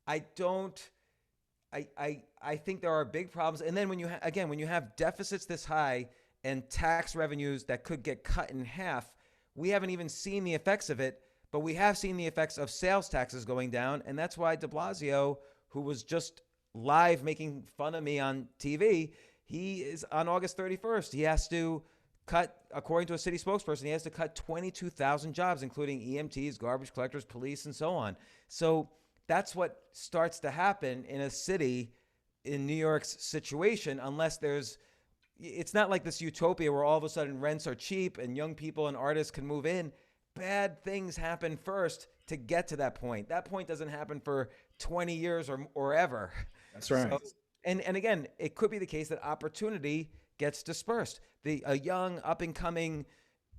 I think there are big problems. And then when you have deficits this high and tax revenues that could get cut in half, we haven't even seen the effects of it. But we have seen the effects of sales taxes going down, and that's why DeBlasio, who was just live making fun of me on TV, he is on August 31st. He has to cut, according to a city spokesperson, he has to cut 22,000 jobs, including EMTs, garbage collectors, police, and so on. So that's what starts to happen in a city in New York's situation, unless it's not like this utopia where all of a sudden rents are cheap and young people and artists can move in. Bad things happen first to get to that point. That point doesn't happen for 20 years or ever. That's right. So, and again, it could be the case that opportunity gets dispersed. A young, up and coming,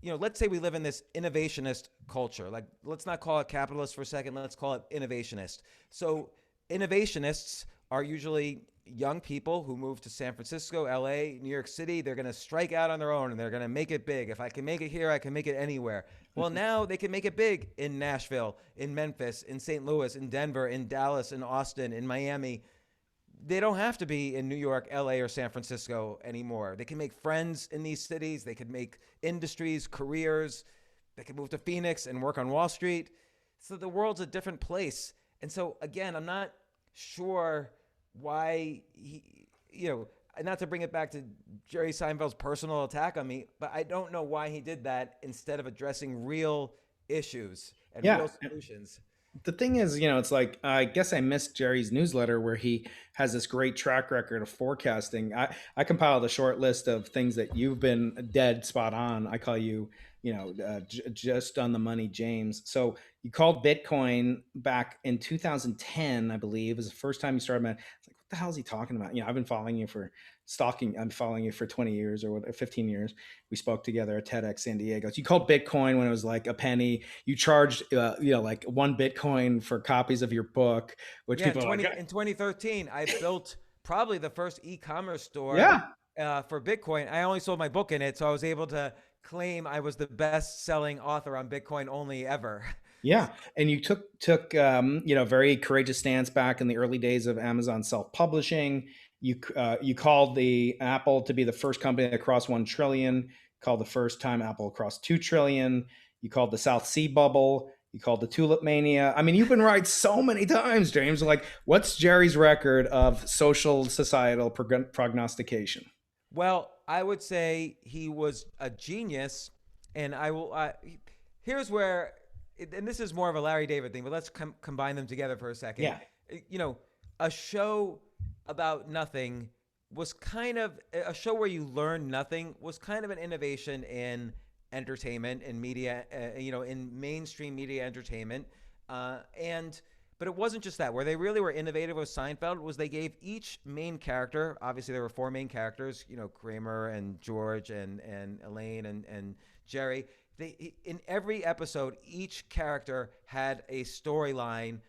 let's say we live in this innovationist culture. Like, let's not call it capitalist for a second. Let's call it innovationist. So innovationists are usually young people who move to San Francisco, LA, New York City. They're going to strike out on their own and they're going to make it big. If I can make it here, I can make it anywhere. Well, now they can make it big in Nashville, in Memphis, in St. Louis, in Denver, in Dallas, in Austin, in Miami. They don't have to be in New York, LA, or San Francisco anymore. They can make friends in these cities. They could make industries, careers. They could move to Phoenix and work on Wall Street. So the world's a different place. And so, again, I'm not sure why not to bring it back to Jerry Seinfeld's personal attack on me, but I don't know why he did that instead of addressing real issues and real solutions. The thing is, it's like, I guess I missed Jerry's newsletter where he has this great track record of forecasting. I compiled a short list of things that you've been dead spot on. I call you, just on the money, James. So you called Bitcoin back in 2010, I believe, is the first time you started. It's like, what the hell is he talking about? I've been following you for I'm following you for 20 years or 15 years. We spoke together at TEDx San Diego. So you called Bitcoin when it was like a penny. You charged, like 1 Bitcoin for copies of your book, which people in 2013, I built probably the first e-commerce store for Bitcoin. I only sold my book in it, so I was able to claim I was the best-selling author on Bitcoin only ever. Yeah, and you took very courageous stance back in the early days of Amazon self-publishing. You called the Apple to be the first company that crossed 1 trillion. Called the first time Apple crossed 2 trillion. You called the South Sea bubble. You called the Tulip Mania. I mean, you've been right so many times, James. Like, what's Jerry's record of social societal prognostication? Well, I would say he was a genius, and here's where, and this is more of a Larry David thing, but let's combine them together for a second. Yeah. A show about nothing was kind of a show where you learn nothing, was kind of an innovation in entertainment and media, in mainstream media entertainment. But it wasn't just that. Where they really were innovative with Seinfeld was they gave each main character, obviously there were 4 main characters, Kramer and George and Elaine and Jerry. In every episode, each character had a storyline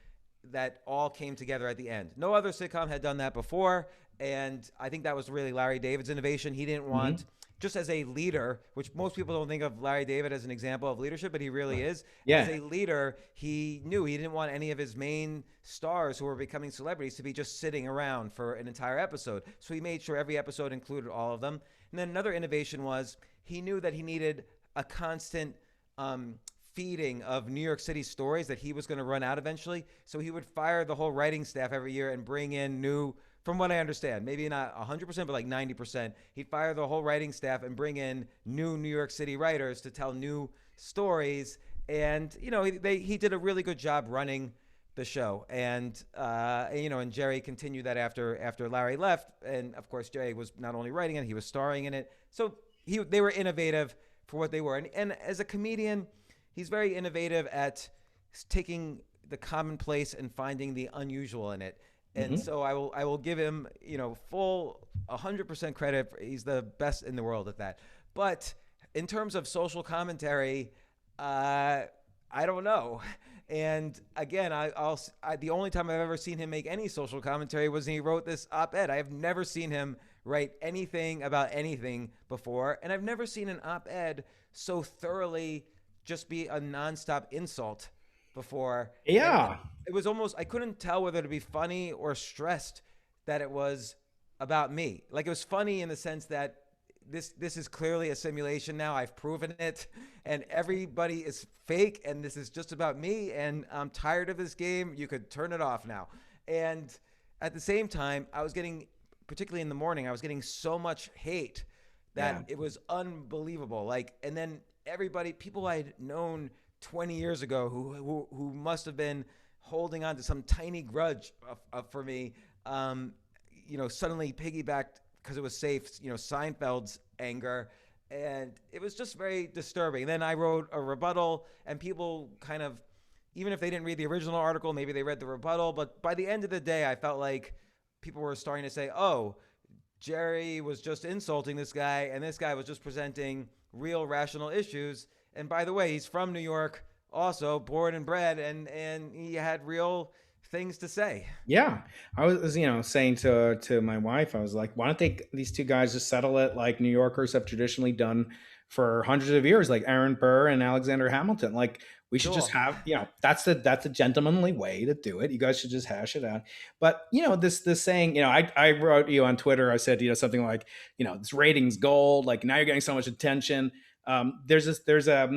that all came together at the end. No other sitcom had done that before, and I think that was really Larry David's innovation. He didn't want just as a leader, which most people don't think of Larry David as an example of leadership, but he really is. As Yeah. a leader, he knew he didn't want any of his main stars who were becoming celebrities to be just sitting around for an entire episode. So he made sure every episode included all of them. And then another innovation was he knew that he needed a constant feeding of New York City stories that he was going to run out eventually. So he would fire the whole writing staff every year and bring in new, from what I understand, maybe not 100%, but like 90%. He'd fire the whole writing staff and bring in new New York City writers to tell new stories. And, he did a really good job running the show. And, and Jerry continued that after Larry left. And of course, Jerry was not only writing it, he was starring in it. So they were innovative for what they were. And as a comedian, he's very innovative at taking the commonplace and finding the unusual in it. And so I will give him, full 100% credit. He's the best in the world at that. But in terms of social commentary, I don't know. And again, the only time I've ever seen him make any social commentary was when he wrote this op-ed. I have never seen him write anything about anything before, and I've never seen an op-ed so thoroughly just be a nonstop insult before. Yeah. And it was almost, I couldn't tell whether to be funny or stressed that it was about me. Like, it was funny in the sense that this is clearly a simulation now. I've proven it, and everybody is fake, and this is just about me, and I'm tired of this game. You could turn it off now. And at the same time, I was getting, particularly in the morning, I was getting so much hate that it was unbelievable. Like, and then people I'd known 20 years ago who must have been holding on to some tiny grudge for me, suddenly piggybacked because it was safe, Seinfeld's anger. And it was just very disturbing. Then I wrote a rebuttal, and people kind of, even if they didn't read the original article, maybe they read the rebuttal. But by the end of the day, I felt like people were starting to say, oh, Jerry was just insulting this guy, and this guy was just presenting real rational issues. And by the way, he's from New York, also born and bred, and he had real things to say. Yeah. I was, saying to my wife, I was like, why don't these two guys just settle it like New Yorkers have traditionally done for hundreds of years, like Aaron Burr and Alexander Hamilton. Like, we should just have, that's a gentlemanly way to do it. You guys should just hash it out. But, this saying, I wrote you on Twitter, I said, something like, this rating's gold. Like, now you're getting so much attention. There's a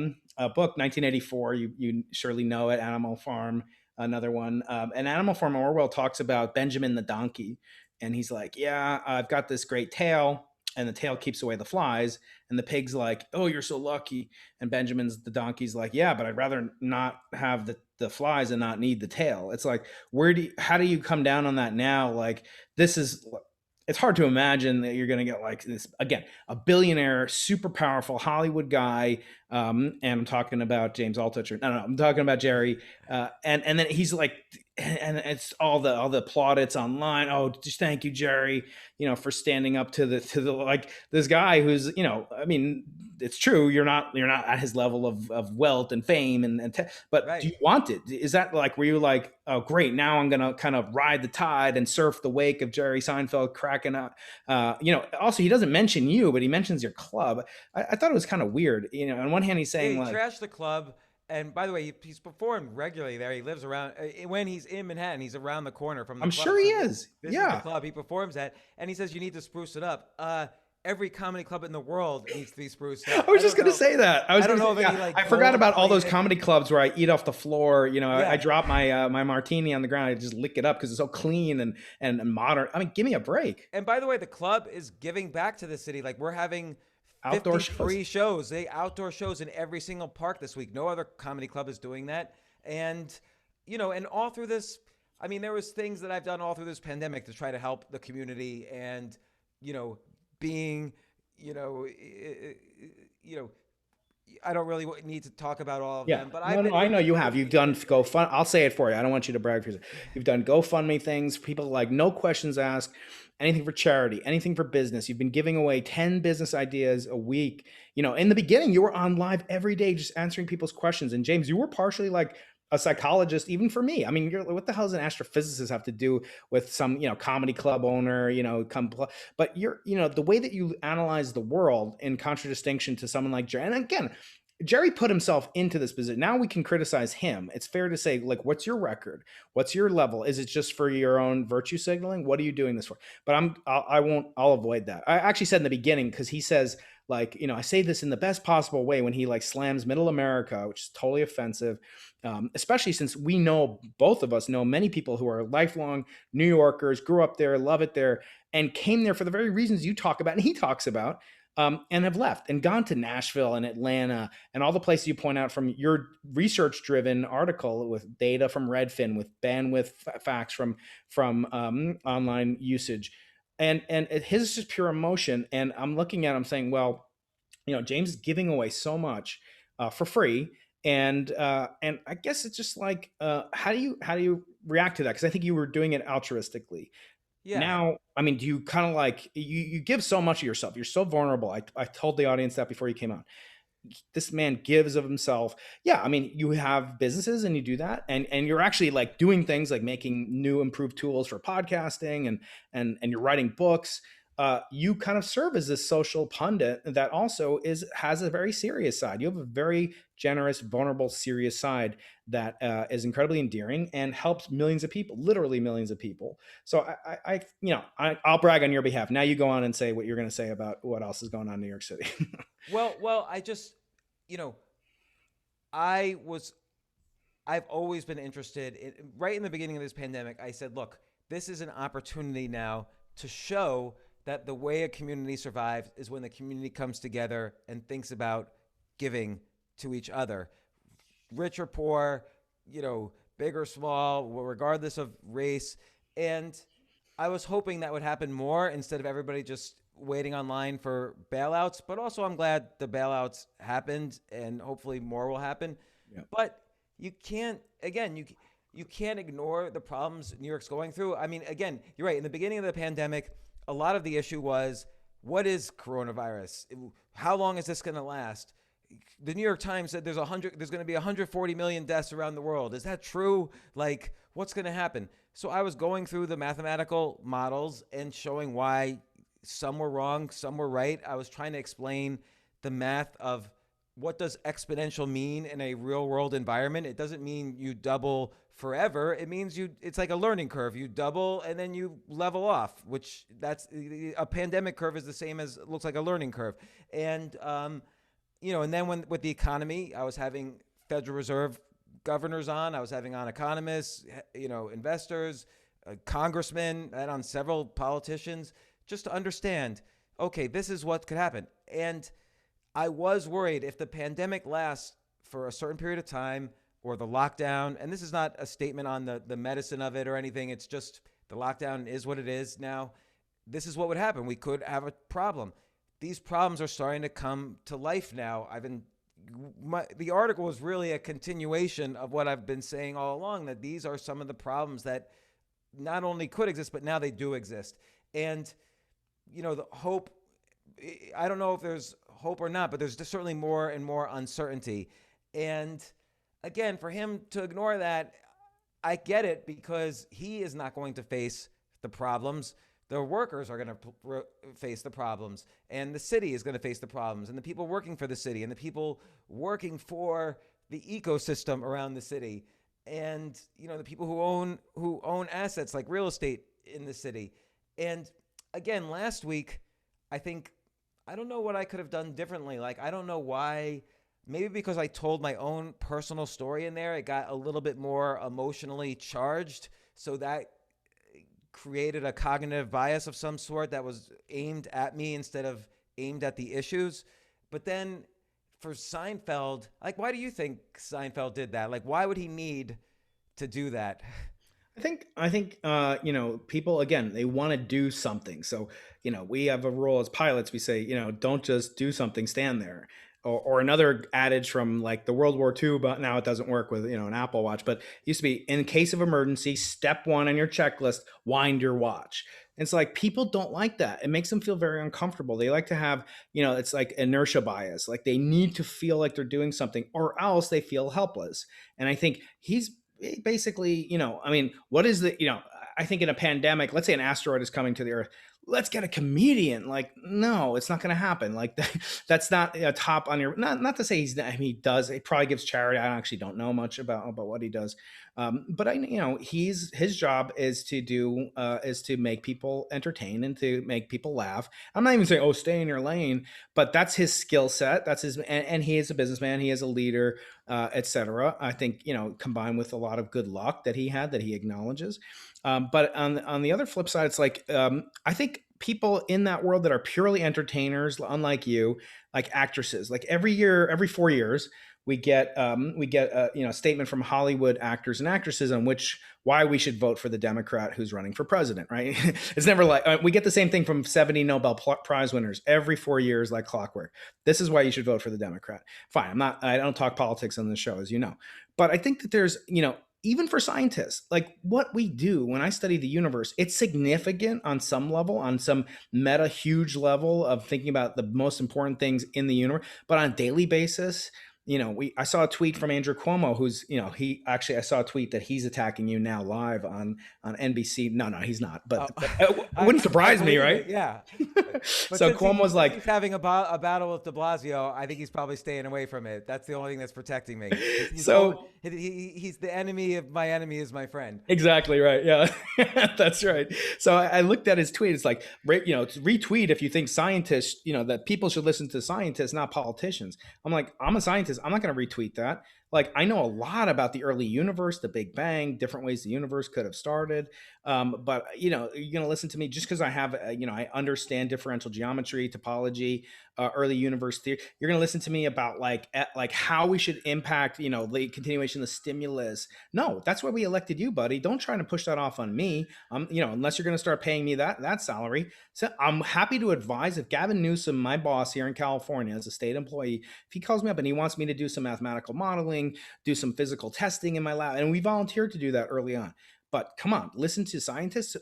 book, 1984. You surely know it, Animal Farm. Another one, an Animal Farm. Orwell talks about Benjamin the donkey, and he's like, yeah, I've got this great tail, and the tail keeps away the flies. And the pig's like, oh, you're so lucky. And the donkey's like, yeah, but I'd rather not have the flies and not need the tail. It's like, how do you come down on that now? Like, it's hard to imagine that you're going to get like this, again, a billionaire, super powerful Hollywood guy. And I'm talking about James Altucher. No, I'm talking about Jerry. And then he's like, and it's all the plaudits online. Oh, just thank you, Jerry, for standing up to the like this guy who's, I mean, it's true. You're not at his level of wealth and fame but right. Do you want it? Is that like, were you like, oh, great, now I'm going to kind of ride the tide and surf the wake of Jerry Seinfeld cracking up? Also, he doesn't mention you, but he mentions your club. I thought it was kind of weird. On one hand, he's saying he trashed the club. And by the way, he's performed regularly there. He lives around, when he's in Manhattan, he's around the corner from the club. I'm sure he is. This is the club he performs at. And he says, you need to spruce it up. Every comedy club in the world needs to be spruced up. I was just going to say that. I don't know if any, like, I forgot about all those comedy clubs where I eat off the floor. I drop my martini on the ground. I just lick it up because it's so clean and modern. I mean, give me a break. And by the way, the club is giving back to the city. Like, we're having outdoor free shows. Outdoor shows in every single park this week. No other comedy club is doing that. And, and all through this, I mean, there was things that I've done all through this pandemic to try to help the community and, being, I don't really need to talk about all of them, but I know you have. You've done GoFundMe. I'll say it for you. I don't want you to brag for yourself. You've done GoFundMe things. People like no questions asked. Anything for charity, anything for business. You've been giving away 10 business ideas a week. In the beginning, you were on live every day, just answering people's questions. And James, you were partially like a psychologist, even for me. I mean, what the hell does an astrophysicist have to do with some, comedy club owner, but the way that you analyze the world in contradistinction to someone like Jerry. And again, Jerry put himself into this position. Now we can criticize him. It's fair to say, like, what's your record? What's your level? Is it just for your own virtue signaling? What are you doing this for? But I'll avoid that. I actually said in the beginning, because he says, like, I say this in the best possible way when he like slams middle America, which is totally offensive, especially since we know, both of us know many people who are lifelong New Yorkers, grew up there, love it there, and came there for the very reasons you talk about and he talks about, and have left and gone to Nashville and Atlanta and all the places you point out from your research-driven article, with data from Redfin, with bandwidth facts from online usage, and his is just pure emotion. And I'm looking at him saying, well, James is giving away so much for free, and I guess it's just like, how do you react to that? Because I think you were doing it altruistically. Yeah. Now, I mean, do you kind of like, you give so much of yourself? You're so vulnerable. I told the audience that before you came on. This man gives of himself. Yeah, I mean, you have businesses and you do that, and you're actually like doing things like making new improved tools for podcasting, and you're writing books. You kind of serve as this social pundit that also has a very serious side. You have a very generous, vulnerable, serious side that is incredibly endearing and helps millions of people, literally millions of people. So I'll brag on your behalf. Now you go on and say what you're going to say about what else is going on in New York City. Well, I just, I've always been interested right in the beginning of this pandemic. I said, look, this is an opportunity now to show that the way a community survives is when the community comes together and thinks about giving to each other, rich or poor, big or small, regardless of race. And I was hoping that would happen more, instead of everybody just waiting online for bailouts. But also, I'm glad the bailouts happened, and hopefully more will happen. Yeah. But you can't ignore the problems New York's going through. I mean, again, you're right. In the beginning of the pandemic, a lot of the issue was, what is coronavirus? How long is this going to last? The New York Times said there's going to be 140 million deaths around the world. Is that true? Like, what's going to happen? So I was going through the mathematical models and showing why some were wrong, some were right. I was trying to explain the math of what does exponential mean in a real world environment. It doesn't mean you double forever. It means it's like a learning curve. You double and then you level off, which that's a pandemic curve is the same as, it looks like a learning curve. And, and then with the economy, I was having Federal Reserve governors on, I was having on economists, investors, congressmen, and on several politicians, just to understand, okay, this is what could happen. And I was worried, if the pandemic lasts for a certain period of time, or the lockdown, and this is not a statement on the medicine of it or anything, it's just the lockdown is what it is now. This is what would happen. We could have a problem. These problems are starting to come to life now. The article was really a continuation of what I've been saying all along, that these are some of the problems that not only could exist, but now they do exist. And, the hope, I don't know if there's hope or not, but there's just certainly more and more uncertainty. And again, for him to ignore that, I get it, because he is not going to face the problems. The workers are going to face the problems, and the city is going to face the problems, and the people working for the city, and the people working for the ecosystem around the city, and the people who own assets like real estate in the city. And again, last week, I don't know what I could have done differently. Like, I don't know why. Maybe because I told my own personal story in there, it got a little bit more emotionally charged. So that created a cognitive bias of some sort that was aimed at me instead of aimed at the issues. But then for Seinfeld, like, why do you think Seinfeld did that? Like, why would he need to do that? I think people, again, they want to do something. So, we have a rule as pilots. We say, don't just do something, stand there. Or another adage from like the World War II, but now it doesn't work with, an Apple Watch. But it used to be, in case of emergency, step 1 on your checklist, wind your watch. And it's like people don't like that. It makes them feel very uncomfortable. They like to have, it's like inertia bias. Like they need to feel like they're doing something or else they feel helpless. And I think he's basically, I mean, what is the, I think in a pandemic, let's say an asteroid is coming to the Earth. Let's get a comedian. Like, no, it's not going to happen. Like that's not a top on your, not to say he's, I mean, he does, he probably gives charity. I actually don't know much about what he does. But his job is to make people entertain and to make people laugh. I'm not even saying, oh, stay in your lane, but that's his skill set. That's his, and he is a businessman. He is a leader, etc. I think, combined with a lot of good luck that he had, that he acknowledges. But on the other flip side, it's like, I think people in that world that are purely entertainers, unlike you, like actresses, like every 4 years, we get a statement from Hollywood actors and actresses on why we should vote for the Democrat who's running for president, right? It's never like we get the same thing from 70 Nobel Prize winners every 4 years, like clockwork. This is why you should vote for the Democrat. Fine, I don't talk politics on the show, as you know, but I think that there's even for scientists, like what we do when I study the universe, it's significant on some level, on some meta huge level of thinking about the most important things in the universe, but on a daily basis. I saw a tweet from Andrew Cuomo, who's, I saw a tweet that he's attacking you now live on NBC. No, he's not, but it wouldn't surprise me, right? Yeah. So Cuomo's like, he's having a battle with DeBlasio. I think he's probably staying away from it. That's the only thing that's protecting me. He's the enemy of my enemy is my friend. Exactly right. Yeah, that's right. So I looked at his tweet. It's like, retweet if you think scientists, that people should listen to scientists, not politicians. I'm like, I'm a scientist. I'm not going to retweet that. Like, I know a lot about the early universe, the Big Bang, different ways the universe could have started. But you're going to listen to me just because I have, I understand differential geometry, topology, early universe theory. You're going to listen to me about like how we should impact, the continuation of the stimulus. No, that's why we elected you, buddy. Don't try to push that off on me. Unless you're going to start paying me that salary. So I'm happy to advise if Gavin Newsom, my boss here in California as a state employee, if he calls me up and he wants me to do some mathematical modeling, do some physical testing in my lab, and we volunteered to do that early on. But come on, listen to scientists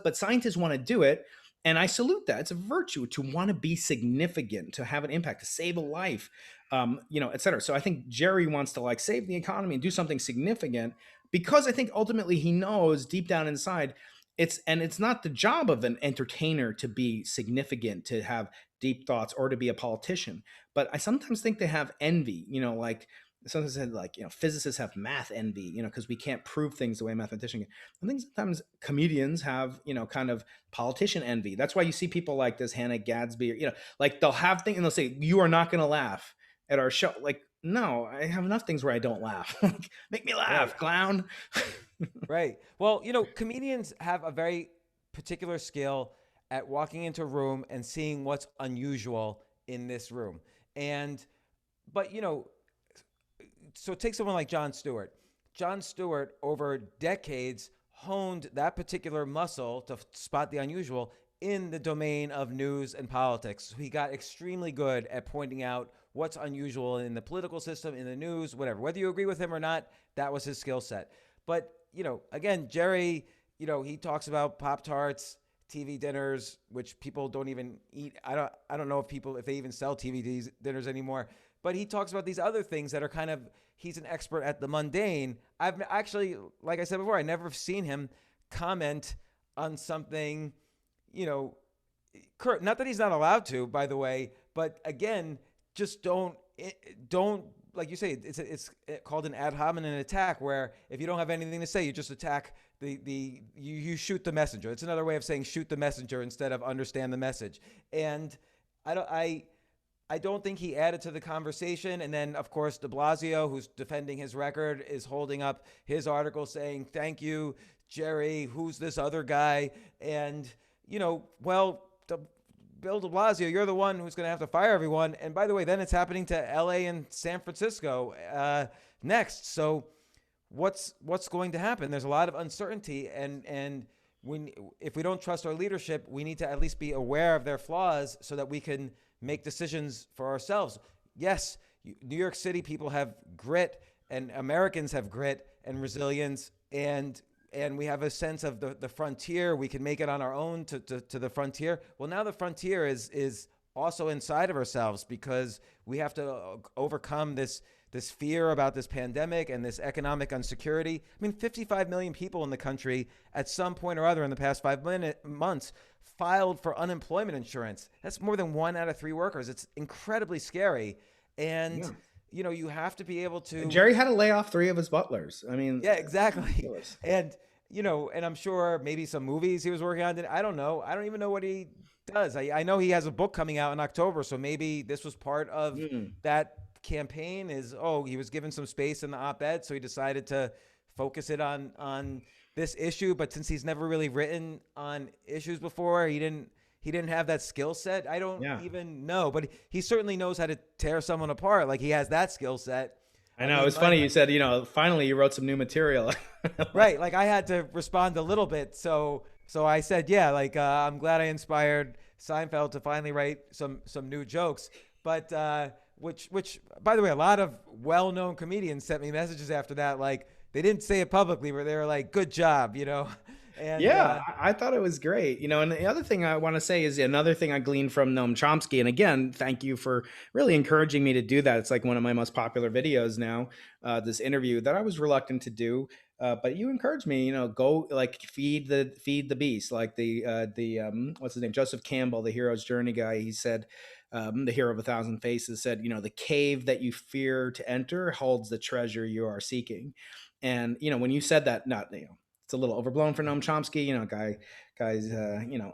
but scientists want to do it. And I salute that. It's a virtue to want to be significant, to have an impact, to save a life, et cetera. So I think Jerry wants to like save the economy and do something significant because I think ultimately he knows deep down inside it's not the job of an entertainer to be significant, to have deep thoughts or to be a politician. But I sometimes think they have envy, like sometimes said like, physicists have math envy, because we can't prove things the way a mathematician can. I think sometimes comedians have, kind of politician envy. That's why you see people like this Hannah Gadsby, like they'll have things and they'll say, you are not going to laugh at our show. Like, no, I have enough things where I don't laugh. Make me laugh, right, clown. Right. Well, comedians have a very particular skill at walking into a room and seeing what's unusual in this room. But so take someone like Jon Stewart. Jon Stewart, over decades, honed that particular muscle to spot the unusual in the domain of news and politics. So he got extremely good at pointing out what's unusual in the political system, in the news, whatever. Whether you agree with him or not, that was his skill set. But, again, Jerry, he talks about Pop-Tarts, TV dinners, which people don't even eat. I don't know if they even sell TV dinners anymore. But he talks about these other things that are kind of, he's an expert at the mundane. I've actually, like I said before, I never seen him comment on something, not that he's not allowed to, by the way, but again, just don't, like you say, it's called an ad hominem attack, where if you don't have anything to say, you just attack you shoot the messenger. It's another way of saying shoot the messenger instead of understand the message. And I don't think he added to the conversation. And then, of course, DeBlasio, who's defending his record, is holding up his article saying, thank you, Jerry, who's this other guy? And, Bill de Blasio, you're the one who's going to have to fire everyone. And by the way, then it's happening to LA and San Francisco next. So what's going to happen? There's a lot of uncertainty. And if we don't trust our leadership, we need to at least be aware of their flaws so that we can make decisions for ourselves. Yes, New York City people have grit, and Americans have grit and resilience, and and we have a sense of the frontier. We can make it on our own to the frontier. Well, now the frontier is also inside of ourselves, because we have to overcome this fear about this pandemic and this economic insecurity. I mean, 55 million people in the country at some point or other in the past 5 months filed for unemployment insurance. That's more than 1 out of 3 workers. It's incredibly scary. And, Yeah. you know, you have to be able to. Jerry had to lay off 3 of his butlers. I mean, Yeah, exactly. ridiculous. And, you know, and I'm sure maybe some movies he was working on. I don't know. I don't even know what he does. I know he has a book coming out in October. So maybe this was part of that campaign he was given some space in the op-ed. So he decided to focus it on this issue. But since he's never really written on issues before, he didn't have that skill set. I don't even know, but he certainly knows how to tear someone apart. Like, he has that skill set. I know. It was funny. You said, finally you wrote some new material. Right. Like, I had to respond a little bit. So I said, yeah, like, I'm glad I inspired Seinfeld to finally write some new jokes. But, which, by the way, a lot of well-known comedians sent me messages after that. Like, they didn't say it publicly, but they were like, good job, And, yeah, I thought it was great. And the other thing I want to say is another thing I gleaned from Noam Chomsky. And again, thank you for really encouraging me to do that. It's like one of my most popular videos now, this interview that I was reluctant to do. But you encouraged me, go like feed the beast, like the what's his name? Joseph Campbell, the hero's journey guy. He said, the hero of 1,000 faces said, the cave that you fear to enter holds the treasure you are seeking. And, when you said that, it's a little overblown for Noam Chomsky, guy's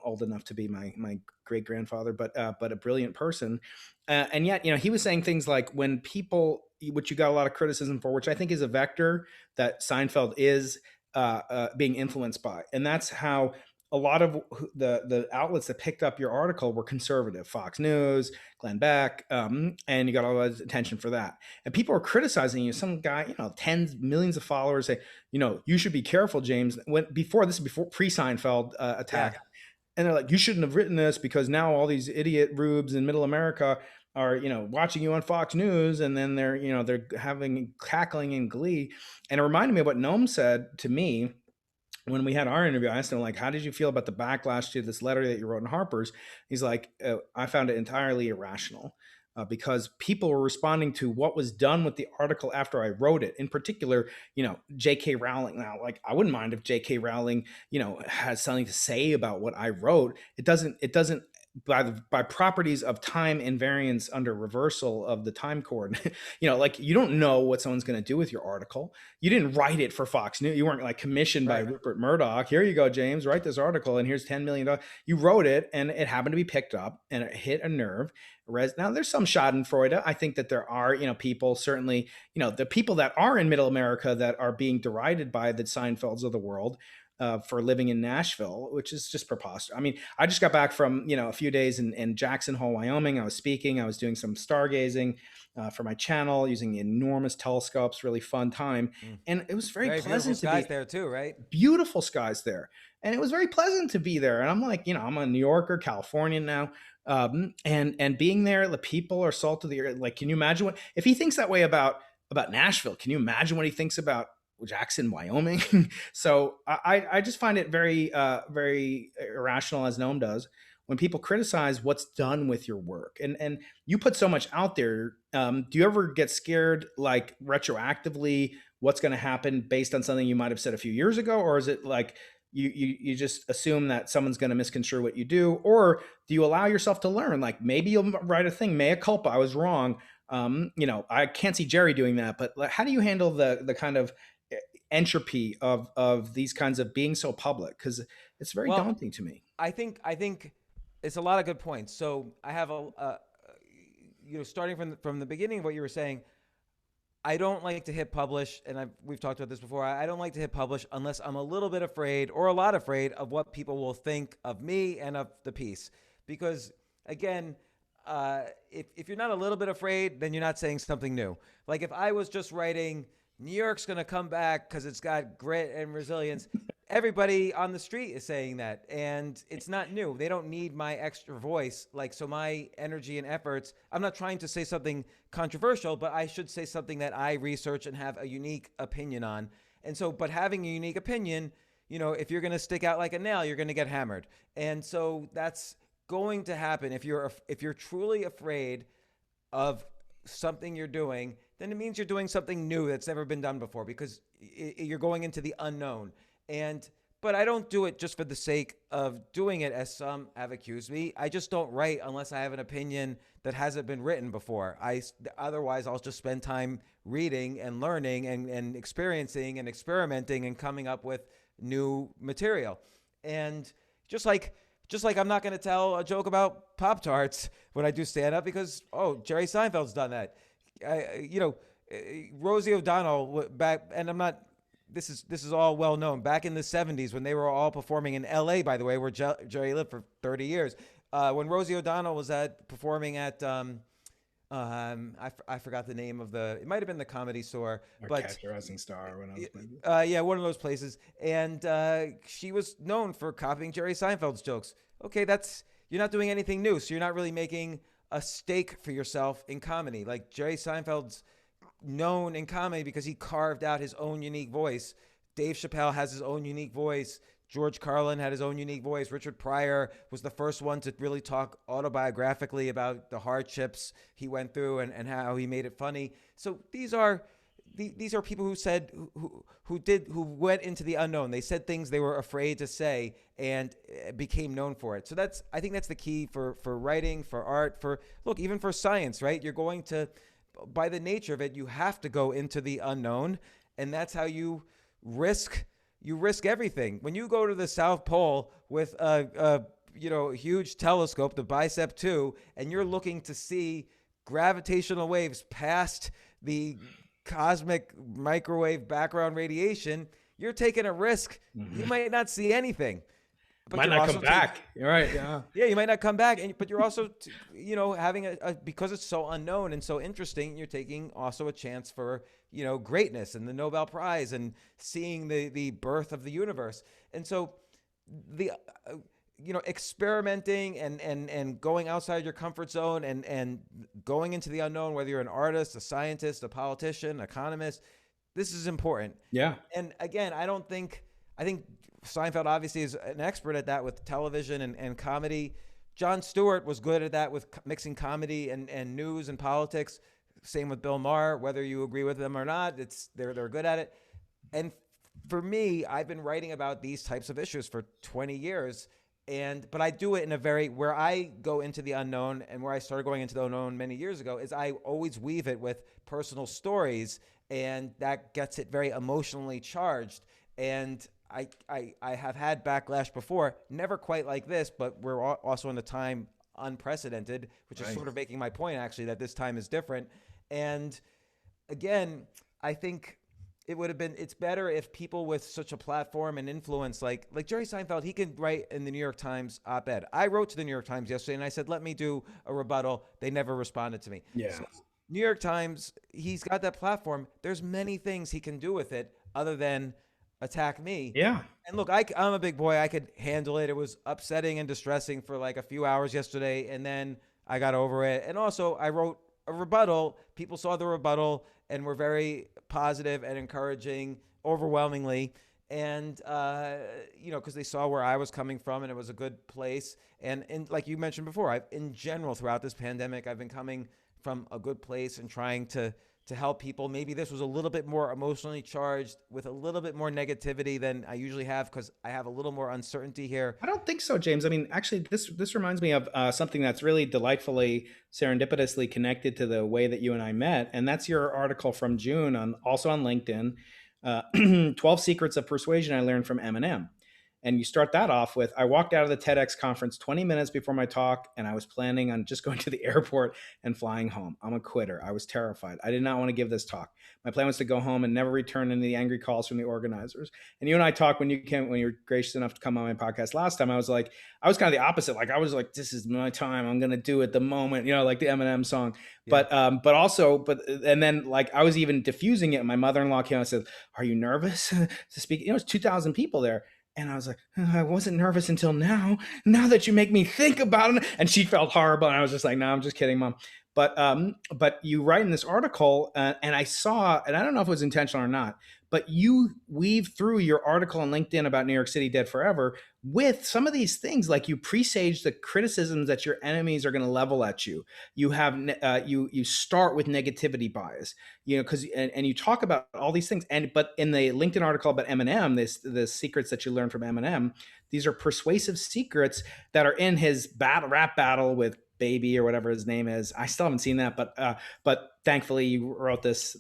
old enough to be my great grandfather, but a brilliant person. And yet, he was saying things like, when people, which you got a lot of criticism for, which I think is a vector that Seinfeld is being influenced by. And that's how a lot of the outlets that picked up your article were conservative, Fox News, Glenn Beck, and you got a lot of attention for that. And people are criticizing you. Some guy, tens, millions of followers say, you should be careful, James. Before pre-Seinfeld attack. Yeah. And they're like, you shouldn't have written this because now all these idiot rubes in middle America are, watching you on Fox News, and then they're having cackling in glee. And it reminded me of what Noam said to me when we had our interview. I asked him, like, how did you feel about the backlash to this letter that you wrote in Harper's? He's like, I found it entirely irrational because people were responding to what was done with the article after I wrote it. In particular, J.K. Rowling. Now, like, I wouldn't mind if J.K. Rowling, has something to say about what I wrote. It doesn't by properties of time invariance under reversal of the time coordinate, like, you don't know what someone's going to do with your article. You didn't write it for Fox News. You weren't like commissioned by Rupert Murdoch. Here you go, James, write this article and here's $10 million. You wrote it and it happened to be picked up and it hit a nerve. Now there's some schadenfreude. I think that there are, people, certainly, the people that are in middle America that are being derided by the Seinfelds of the world, for living in Nashville, which is just preposterous. I mean, I just got back from, a few days in Jackson Hole, Wyoming. I was speaking. I was doing some stargazing for my channel using enormous telescopes, really fun time. And it was very pleasant to be skies there too, right? Beautiful skies there. And it was very pleasant to be there. And I'm like, I'm a New Yorker, Californian now. And being there, the people are salt of the earth. Like, can you imagine if he thinks that way about Nashville, can you imagine what he thinks about Jackson, Wyoming? So I just find it very, very irrational, as Noam does, when people criticize what's done with your work. And you put so much out there. Do you ever get scared, like, retroactively, what's going to happen based on something you might have said a few years ago? Or is it like you just assume that someone's going to misconstrue what you do? Or do you allow yourself to learn? Like, maybe you'll write a thing, mea culpa, I was wrong. I can't see Jerry doing that, but how do you handle the kind of entropy of these kinds of being so public? Because it's very daunting to me. I think it's a lot of good points. So I have starting from the beginning of what you were saying, I don't like to hit publish, and we've talked about this before. I don't like to hit publish unless I'm a little bit afraid or a lot afraid of what people will think of me and of the piece. Because again, if you're not a little bit afraid, then you're not saying something new. Like, if I was just writing, New York's going to come back because it's got grit and resilience, everybody on the street is saying that, and it's not new. They don't need my extra voice. Like, so my energy and efforts, I'm not trying to say something controversial, but I should say something that I research and have a unique opinion on. And so, but having a unique opinion if you're going to stick out like a nail, you're going to get hammered. And so that's going to happen. If you're truly afraid of something you're doing, then it means you're doing something new that's never been done before, because you're going into the unknown. But I don't do it just for the sake of doing it, as some have accused me. I just don't write unless I have an opinion that hasn't been written before. Otherwise, I'll just spend time reading and learning and experiencing and experimenting and coming up with new material. And just like I'm not going to tell a joke about Pop-Tarts when I do stand-up because, Jerry Seinfeld's done that. Rosie O'Donnell back, and I'm not. This is all well known. Back in the 70s, when they were all performing in L.A., by the way, where Jerry lived for 30 years, when Rosie O'Donnell was performing at I forgot the name of it might have been the Comedy Store, or but Catch a Rising Star. When I was yeah, one of those places, and she was known for copying Jerry Seinfeld's jokes. Okay, you're not doing anything new, so you're not really making a stake for yourself in comedy. Like Jerry Seinfeld's known in comedy because he carved out his own unique voice. Dave Chappelle has his own unique voice. George Carlin had his own unique voice. Richard Pryor was the first one to really talk autobiographically about the hardships he went through and how he made it funny. So these are people who said who went into the unknown. They said things they were afraid to say and became known for it. So I think that's the key for writing, for art, even for science, right? You're going to, by the nature of it, you have to go into the unknown, and that's how you risk everything. When you go to the South Pole with a huge telescope, the Bicep 2, and you're looking to see gravitational waves past the cosmic microwave background radiation, you're taking a risk. Mm-hmm. You might not see anything. But might not come back. You're right. Yeah. Yeah, you might not come back, but you're also, having because it's so unknown and so interesting, you're taking also a chance for, greatness and the Nobel Prize and seeing the birth of the universe. And so the, experimenting and going outside your comfort zone and going into the unknown, whether you're an artist, a scientist, a politician, an economist, this is important. Yeah. And again, I think Seinfeld obviously is an expert at that with television and comedy. Jon Stewart was good at that with mixing comedy and news and politics. Same with Bill Maher. Whether you agree with them or not, they're good at it. And for me, I've been writing about these types of issues for 20 years. But I do it in where I go into the unknown, and where I started going into the unknown many years ago is I always weave it with personal stories, and that gets it very emotionally charged. And I have had backlash before, never quite like this, but we're also in a time unprecedented, which is sort of making my point, actually, that this time is different. And again, I think it's better if people with such a platform and influence, like Jerry Seinfeld, he can write in the New York Times op-ed. I wrote to the New York Times yesterday and I said, let me do a rebuttal. They never responded to me. Yeah. So, New York Times, he's got that platform. There's many things he can do with it other than attack me. Yeah. And look, I'm a big boy. I could handle it. It was upsetting and distressing for like a few hours yesterday, and then I got over it. And also, I wrote a rebuttal. People saw the rebuttal and were very positive and encouraging, overwhelmingly. And, because they saw where I was coming from, and it was a good place. And like you mentioned before, in general, throughout this pandemic, I've been coming from a good place and trying to help people. Maybe this was a little bit more emotionally charged with a little bit more negativity than I usually have, because I have a little more uncertainty here. I don't think so, James. I mean, actually, this reminds me of something that's really delightfully serendipitously connected to the way that you and I met. And that's your article from June also on LinkedIn, 12 Secrets of Persuasion I Learned from Eminem. And you start that off with, I walked out of the TEDx conference 20 minutes before my talk, and I was planning on just going to the airport and flying home. I'm a quitter. I was terrified. I did not want to give this talk. My plan was to go home and never return any angry calls from the organizers. And you and I talked when you were gracious enough to come on my podcast last time. I was kind of the opposite. Like, I was like, this is my time. I'm going to do it the moment, like the Eminem song. Yeah. And then like, I was even diffusing it. And my mother-in-law came and said, are you nervous to speak? It was 2,000 people there. And I was like, I wasn't nervous until now that you make me think about it. And she felt horrible. And I was just like, no, I'm just kidding, Mom. But you write in this article, and I saw, and I don't know if it was intentional or not, but you weave through your article on LinkedIn about New York City dead forever with some of these things, like you presage the criticisms that your enemies are going to level at you. You have you start with negativity bias, because and you talk about all these things, but in the LinkedIn article about Eminem, the secrets that you learn from Eminem, these are persuasive secrets that are in his rap battle with Baby or whatever his name is. I still haven't seen that, but thankfully you wrote this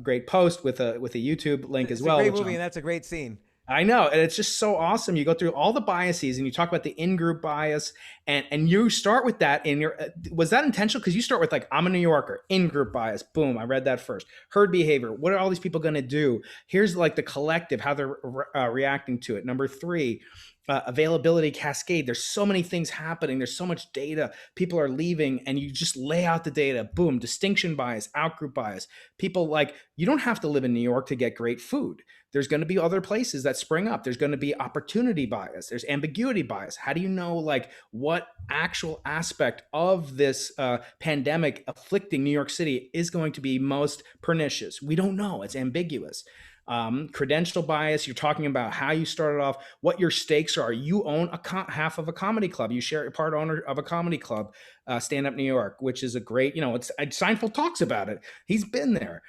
great post with a YouTube link as It's a well, great which movie, and that's a great scene. I know, and it's just so awesome. You go through all the biases, and you talk about the in-group bias, and you start with that in your. Was that intentional? Because you start with like, I'm a New Yorker, in-group bias. Boom, I read that first. Herd behavior. What are all these people going to do? Here's like the collective, how they're reacting to it. Number three, availability cascade. There's so many things happening. There's so much data. People are leaving, and you just lay out the data. Boom, distinction bias, out-group bias. People like, you don't have to live in New York to get great food. There's going to be other places that spring up. There's going to be opportunity bias. There's ambiguity bias. How do you know like what actual aspect of this pandemic afflicting New York City is going to be most pernicious? We don't know. It's ambiguous. Credential bias. You're talking about how you started off, what your stakes are. You own half of a comedy club. You share a part owner of a comedy club, Stand Up New York, which is a great, Seinfeld talks about it. He's been there.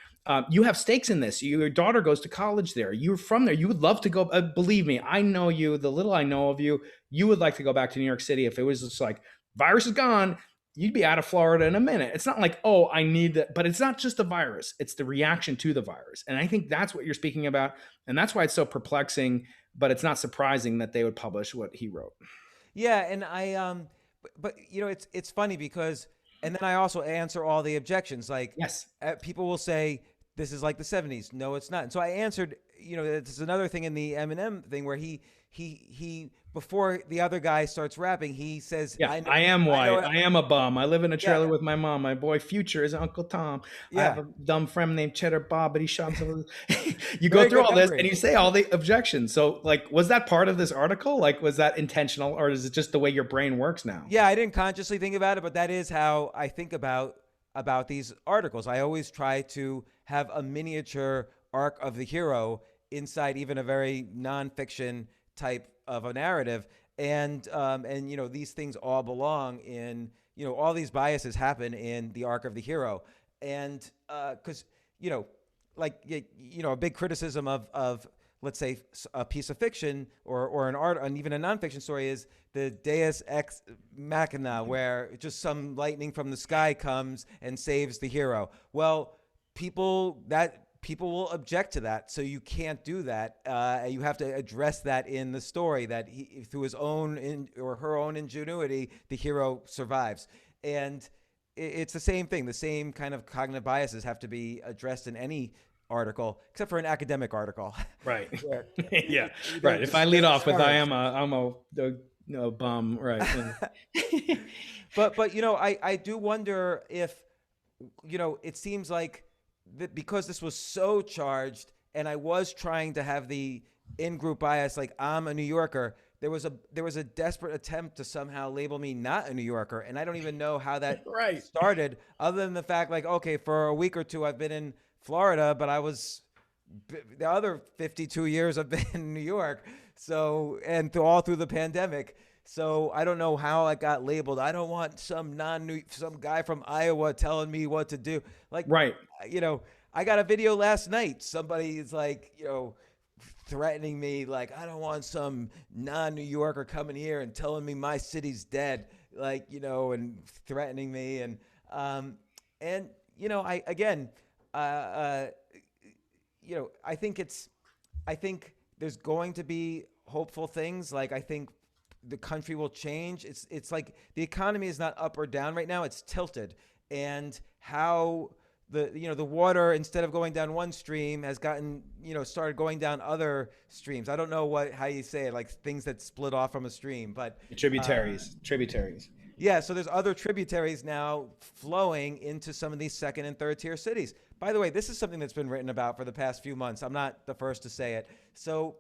You have stakes in this. Your daughter goes to college there. You're from there. You would love to go. Believe me, I know you. The little I know of you, you would like to go back to New York City if it was just like, virus is gone. You'd be out of Florida in a minute. It's not like, oh, I need that. But it's not just the virus. It's the reaction to the virus. And I think that's what you're speaking about. And that's why it's so perplexing. But it's not surprising that they would publish what he wrote. Yeah, and but it's funny because, and then I also answer all the objections. Like, Yes. people will say this is like the '70s. No, it's not. And so I answered. This is another thing in the Eminem thing where he before the other guy starts rapping, he says, Yeah, I am white. I am a bum. I live in a trailer with my mom. My boy Future is Uncle Tom. I have a dumb friend named Cheddar Bob, but he shot himself. You go through all this and you say all the objections. So, like, was that part of this article? Like, was that intentional, or is it just the way your brain works now? Yeah, I didn't consciously think about it, but that is how I think about these articles. I always try to have a miniature arc of the hero inside even a very nonfiction type of a narrative. And these things all belong in, all these biases happen in the arc of the hero. And because, a big criticism of let's say a piece of fiction or an art, and even a nonfiction story, is the Deus ex machina, where just some lightning from the sky comes and saves the hero. Well, people will object to that, so you can't do that. You have to address that in the story, that through his own or her own ingenuity, the hero survives. And it's the same thing. The same kind of cognitive biases have to be addressed in any article, except for an academic article. Right. Yeah. Right. If I lead off with I'm a bum. Right. But I do wonder if, it seems like that because this was so charged, and I was trying to have the in-group bias, like I'm a New Yorker, there was a desperate attempt to somehow label me not a New Yorker, and I don't even know how that started, other than the fact, like, okay, for a week or two I've been in Florida, but the other 52 years I've been in New York, so, and all through the pandemic. So I don't know how I got labeled. I don't want some guy from Iowa telling me what to do. Like, right. I got a video last night. Somebody is like, threatening me, like, I don't want some non-New Yorker coming here and telling me my city's dead, like, and threatening me. And I think there's going to be hopeful things. Like, I think the country will change. It's like the economy is not up or down right now. It's tilted. And how the water, instead of going down one stream, has started going down other streams. I don't know how you say it, like things that split off from a stream, but tributaries. Yeah, so there's other tributaries now flowing into some of these second and third tier cities. By the way, this is something that's been written about for the past few months. I'm not the first to say it. So,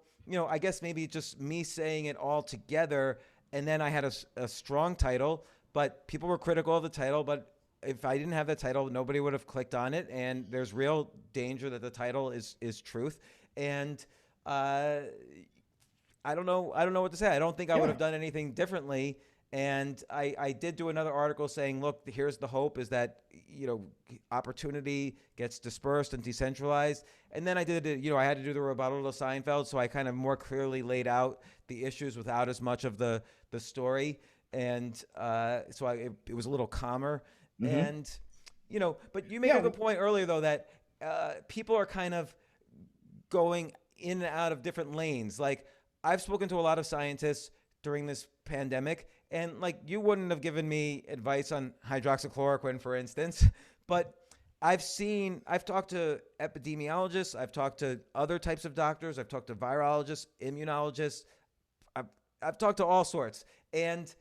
I guess maybe just me saying it all together, and then I had a strong title, but people were critical of the title, but if I didn't have the title, nobody would have clicked on it, and there's real danger that the title is truth. And uh, I don't know what to say. I don't think I would Yeah. have done anything differently. And I did do another article saying, look, here's the hope is that, opportunity gets dispersed and decentralized. And then I did, I had to do the rebuttal to Seinfeld. So I kind of more clearly laid out the issues without as much of the story. And it was a little calmer. Mm-hmm. And, but you made a Yeah. good point earlier, though, that people are kind of going in and out of different lanes. Like, I've spoken to a lot of scientists during this pandemic, and like, you wouldn't have given me advice on hydroxychloroquine, for instance, but I've talked to epidemiologists, I've talked to other types of doctors, I've talked to virologists, immunologists, I've, I've talked to all sorts. And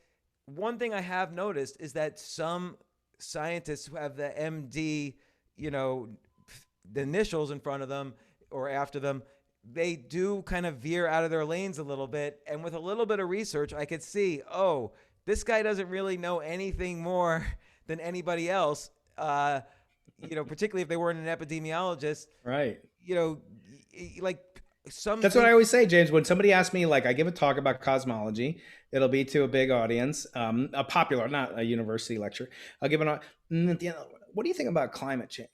one thing I have noticed is that some scientists who have the MD, the initials in front of them or after them, they do kind of veer out of their lanes a little bit. And with a little bit of research, I could see, oh, this guy doesn't really know anything more than anybody else. Particularly if they weren't an epidemiologist, Right. you know, like some That's what I things. always say, James. When somebody asks me, like, I give a talk about cosmology, it'll be to a big audience, a popular, not a university lecture. I'll give at the end, what do you think about climate change?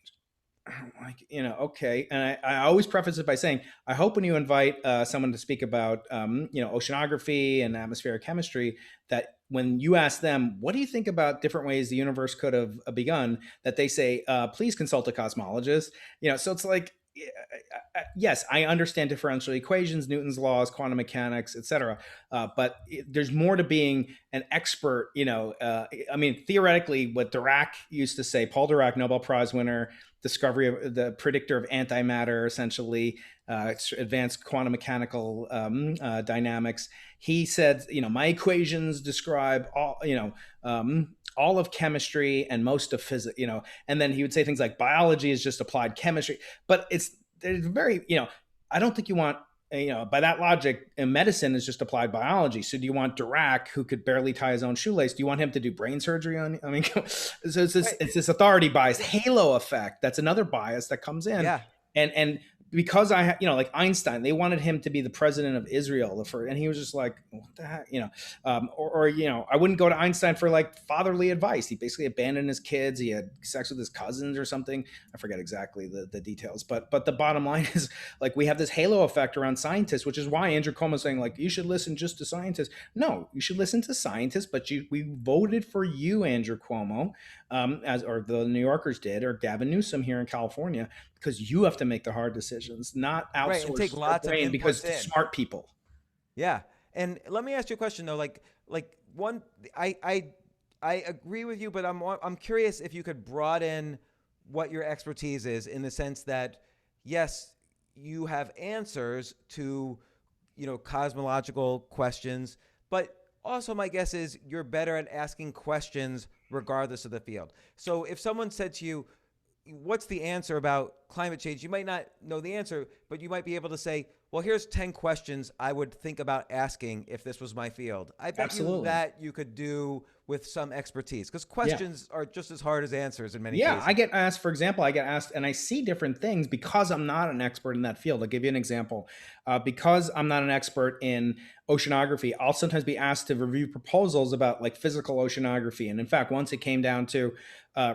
I'm like, okay. And I always preface it by saying, I hope when you invite someone to speak about, oceanography and atmospheric chemistry, that when you ask them, what do you think about different ways the universe could have begun, that they say, please consult a cosmologist. So it's like, yes, I understand differential equations, Newton's laws, quantum mechanics, etc. But there's more to being an expert. Theoretically, what Dirac used to say, Paul Dirac, Nobel Prize winner, discovery of the predictor of antimatter, essentially advanced quantum mechanical dynamics. He said, my equations describe all of chemistry and most of physics. And then he would say things like biology is just applied chemistry, but it's very, I don't think you want, by that logic, medicine is just applied biology. So do you want Dirac, who could barely tie his own shoelace? Do you want him to do brain surgery on? I mean, so Right. it's this authority bias, halo effect. That's another bias that comes in, Yeah. and because like Einstein, they wanted him to be the president of Israel, and he was just like, what the heck, I wouldn't go to Einstein for like fatherly advice. He basically abandoned his kids. He had sex with his cousins or something. I forget exactly the details, but the bottom line is, like, we have this halo effect around scientists, which is why Andrew Cuomo is saying, like, you should listen just to scientists. No, you should listen to scientists, but we voted for you, Andrew Cuomo, or the New Yorkers did, or Gavin Newsom here in California, because you have to make the hard decisions, not Right. And take outsource your lots of brain because inputs in. smart people. Yeah. And let me ask you a question though. Like one, I agree with you, but I'm curious if you could broaden what your expertise is, in the sense that, yes, you have answers to, cosmological questions, but also my guess is you're better at asking questions regardless of the field. So if someone said to you, what's the answer about climate change? You might not know the answer, but you might be able to say, well, here's 10 questions I would think about asking if this was my field. I bet you Absolutely. that you could do with some expertise, because Yeah. questions are just as hard as answers in many Yeah, I cases. get asked, for example, I get asked, and I see different things because I'm not an expert in that field. I'll give you an example. Because I'm not an expert in oceanography, I'll sometimes be asked to review proposals about like physical oceanography. And in fact, once it came down to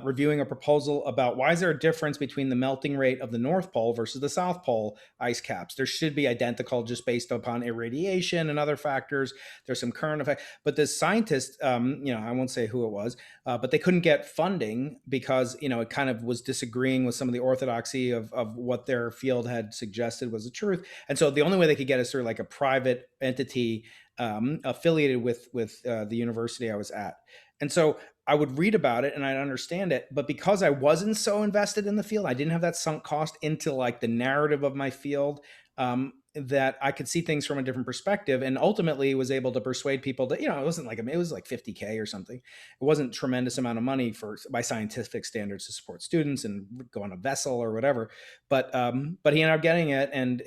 reviewing a proposal about why is there a difference between the melting rate of the North Pole versus the South Pole ice caps. There should be identical just based upon irradiation and other factors. There's some current effect. But the scientist, I won't say who it was, but they couldn't get funding because it kind of was disagreeing with some of the orthodoxy of what their field had suggested was the truth. And so the only way they could get is through like a private entity affiliated with the university I was at. And so I would read about it and I'd understand it, but because I wasn't so invested in the field, I didn't have that sunk cost into like the narrative of my field, that I could see things from a different perspective, and ultimately was able to persuade people that, it wasn't like, it was like 50K or something. It wasn't a tremendous amount of money by scientific standards to support students and go on a vessel or whatever. But he ended up getting it and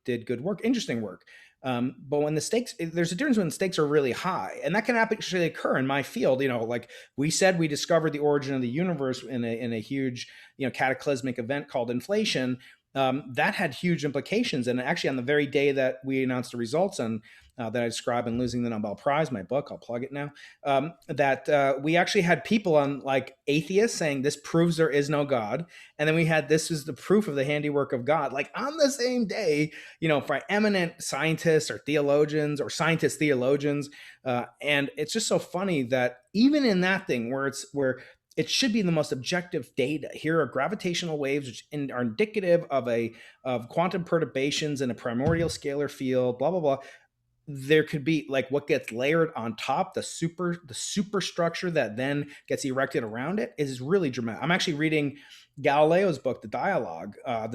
did good work, interesting work. But when the stakes, there's a difference when the stakes are really high, and that can actually occur in my field. Like we said, we discovered the origin of the universe in a huge, cataclysmic event called inflation. That had huge implications, and actually, on the very day that we announced the results and that I describe in Losing the Nobel Prize, my book, I'll plug it now. That we actually had people on like atheists saying this proves there is no God, and then we had this is the proof of the handiwork of God, like on the same day, for eminent scientists or theologians or scientist theologians. And it's just so funny that even in that thing where it should be the most objective data. Here are gravitational waves, which are indicative of quantum perturbations in a primordial scalar field. Blah blah blah. There could be like what gets layered on top, the superstructure that then gets erected around it is really dramatic. I'm actually reading Galileo's book, the dialogue on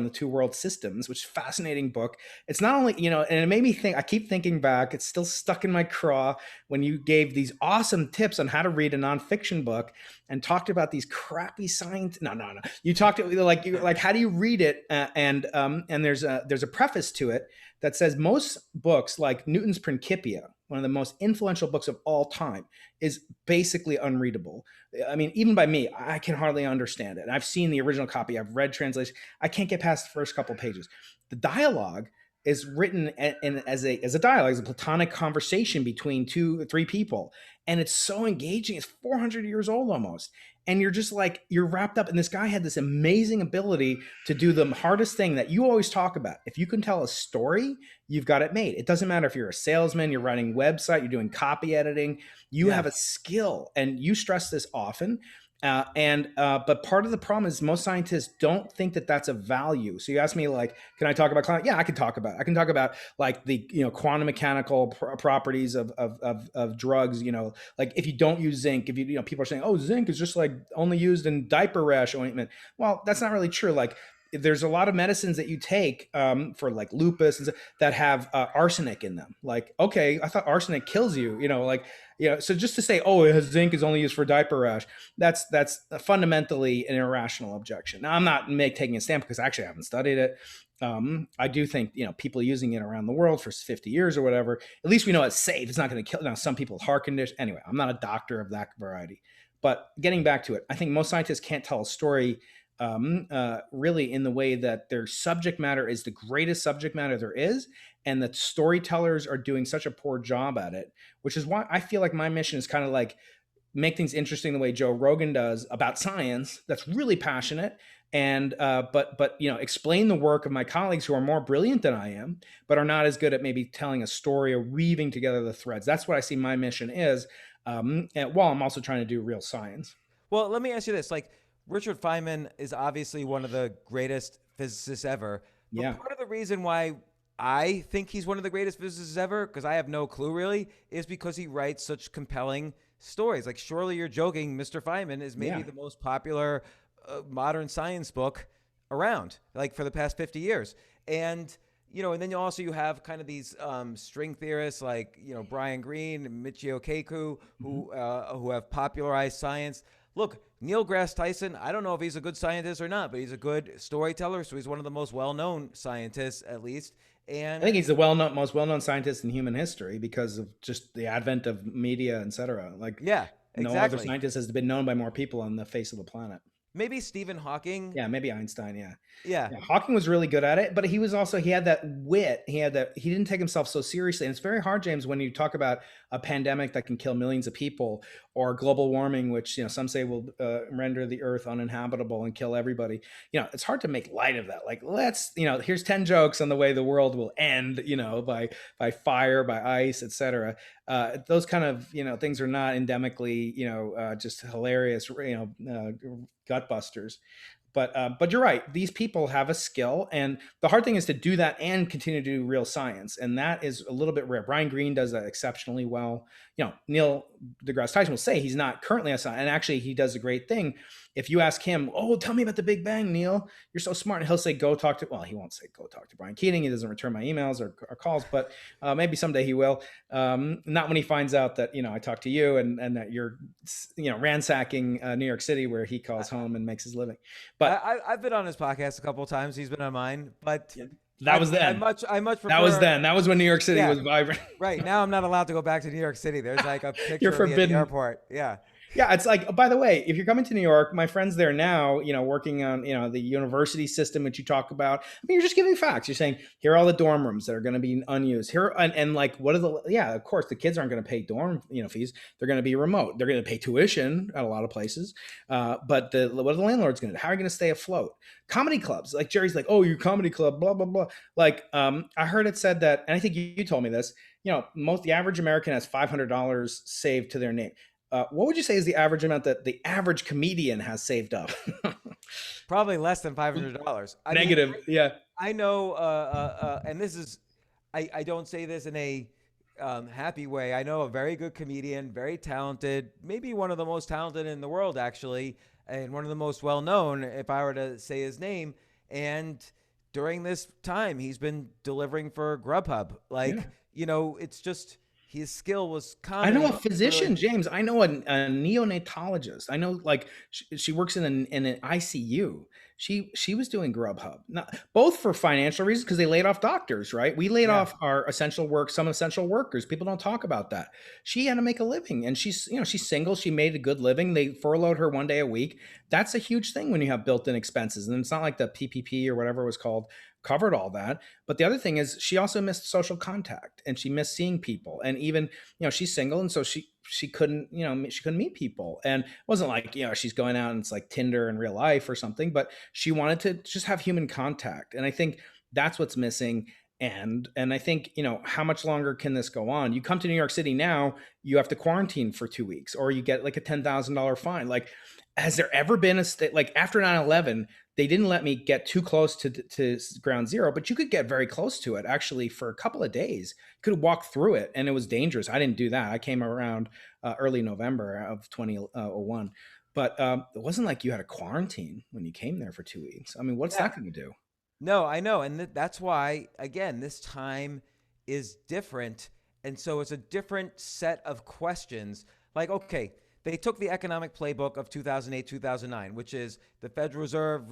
the two world systems, which is a fascinating book. It's not only, and it made me think, I keep thinking back, it's still stuck in my craw when you gave these awesome tips on how to read a nonfiction book and talked about these crappy science. No. You talked like how do you read it? And there's a preface to it that says most books like Newton's Principia, one of the most influential books of all time, is basically unreadable. I mean, even by me, I can hardly understand it. And I've seen the original copy, I've read translation. I can't get past the first couple pages. The dialogue is written as a dialogue, as a platonic conversation between 2 or 3 people. And it's so engaging. It's 400 years old almost. And you're just like, you're wrapped up. And this guy had this amazing ability to do the hardest thing that you always talk about. If you can tell a story, you've got it made. It doesn't matter if you're a salesman, you're writing website, you're doing copy editing, you have a skill. And you stress this often. But part of the problem is most scientists don't think that that's a value. So you ask me like, can I talk about climate? Yeah, I can talk about like the quantum mechanical properties of drugs. Like if you don't use zinc, if people are saying, oh, zinc is just like only used in diaper rash ointment. Well, that's not really true. Like there's a lot of medicines that you take for like lupus and that have arsenic in them. Like, okay, I thought arsenic kills you. So just to say, oh, zinc is only used for diaper rash, that's fundamentally an irrational objection. Now, I'm not taking a stand because actually I haven't studied it. I do think people using it around the world for 50 years or whatever. At least we know it's safe. It's not going to kill. Now, some people with heart conditions. Anyway, I'm not a doctor of that variety. But getting back to it, I think most scientists can't tell a story really in the way that their subject matter is the greatest subject matter there is, and that storytellers are doing such a poor job at it, which is why I feel like my mission is kind of like make things interesting the way Joe Rogan does about science. That's really passionate, and but explain the work of my colleagues who are more brilliant than I am, but are not as good at maybe telling a story or weaving together the threads. That's what I see my mission is, and while I'm also trying to do real science. Well, let me ask you this: like, Richard Feynman is obviously one of the greatest physicists ever. But Yeah. part of the reason why I think he's one of the greatest physicists ever, because I have no clue really, is because he writes such compelling stories. Like, surely you're joking, Mr. Feynman is maybe the most popular modern science book around, like for the past 50 years. And and then you have kind of these string theorists like Brian Greene and Michio Kaku who have popularized science. Look, Neil deGrasse Tyson, I don't know if he's a good scientist or not, but he's a good storyteller. So he's one of the most well-known scientists, at least. And I think he's the most well-known scientist in human history because of just the advent of media, etc. Like, yeah, no other exactly. scientist has been known by more people on the face of the planet. Maybe Stephen Hawking. Yeah, maybe Einstein. Yeah. Yeah. Yeah, Hawking was really good at it, but he had that wit. He didn't take himself so seriously. And it's very hard, James, when you talk about a pandemic that can kill millions of people or global warming, which, some say will render the earth uninhabitable and kill everybody. It's hard to make light of that. Like, here's 10 jokes on the way the world will end, by fire, by ice, etc. Those kind of, things are not endemically, just hilarious, gut busters. But you're right. These people have a skill, and the hard thing is to do that and continue to do real science, and that is a little bit rare. Brian Greene does that exceptionally well. Neil deGrasse Tyson will say he's not currently a scientist, and actually he does a great thing. If you ask him, "Oh, tell me about the Big Bang, Neil. You're so smart," and he'll say, "Go talk to." Well, he won't say, "Go talk to Brian Keating." He doesn't return my emails or calls, but maybe someday he will. Not when he finds out that I talked to you and that you're ransacking New York City, where he calls home and makes his living. But I've been on his podcast a couple of times. He's been on mine, but That was then. I much That was prefer. then. That was when New York City Yeah, was vibrant. right. Now I'm not allowed to go back to New York City. There's like a You're picture of me at the forbidden. airport. Yeah. Yeah, it's like, oh, by the way, if you're coming to New York, my friends there now, working on, the university system, which you talk about. I mean, you're just giving facts. You're saying, here are all the dorm rooms that are going to be unused. Here, and like, what are yeah, of course, the kids aren't going to pay dorm, fees. They're going to be remote. They're going to pay tuition at a lot of places. But what are the landlords going to do? How are you going to stay afloat? Comedy clubs, like Jerry's like, oh, your comedy club, blah, blah, blah. Like, I heard it said that, and I think you told me this, the average American has $500 saved to their name. What would you say is the average amount that the average comedian has saved up? Probably less than $500. Negative, yeah. I know, and this is, I don't say this in a happy way. I know a very good comedian, very talented, maybe one of the most talented in the world, actually, and one of the most well known, if I were to say his name. And during this time, he's been delivering for Grubhub. Like, it's just his skill was comedy. I know a physician, James. I know a neonatologist. I know, like, she works in an ICU. She was doing Grubhub, both for financial reasons, because they laid off doctors, right? We laid off our some essential workers. People don't talk about that. She had to make a living, and she's single. She made a good living. They furloughed her one day a week. That's a huge thing when you have built-in expenses, and it's not like the PPP or whatever it was called covered all that. But the other thing is she also missed social contact, and she missed seeing people. And even, she's single, and so she couldn't, she couldn't meet people. And it wasn't like, she's going out and it's like Tinder in real life or something, but she wanted to just have human contact. And I think that's what's missing. And I think, how much longer can this go on? You come to New York City now, you have to quarantine for 2 weeks, or you get like a $10,000 fine. Like, has there ever been a state, like after 9/11, they didn't let me get too close to ground zero, but you could get very close to it actually for a couple of days. You could walk through it, and it was dangerous. I didn't do that. I came around early November of 2001. But it wasn't like you had a quarantine when you came there for 2 weeks. I mean, what's that going to do? No, I know. And that's why, again, this time is different. And so it's a different set of questions. Like, okay, they took the economic playbook of 2008, 2009, which is the Federal Reserve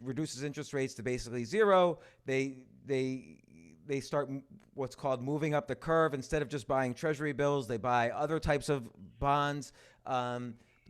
reduces interest rates to basically zero. They start what's called moving up the curve. Instead of just buying treasury bills, they buy other types of bonds.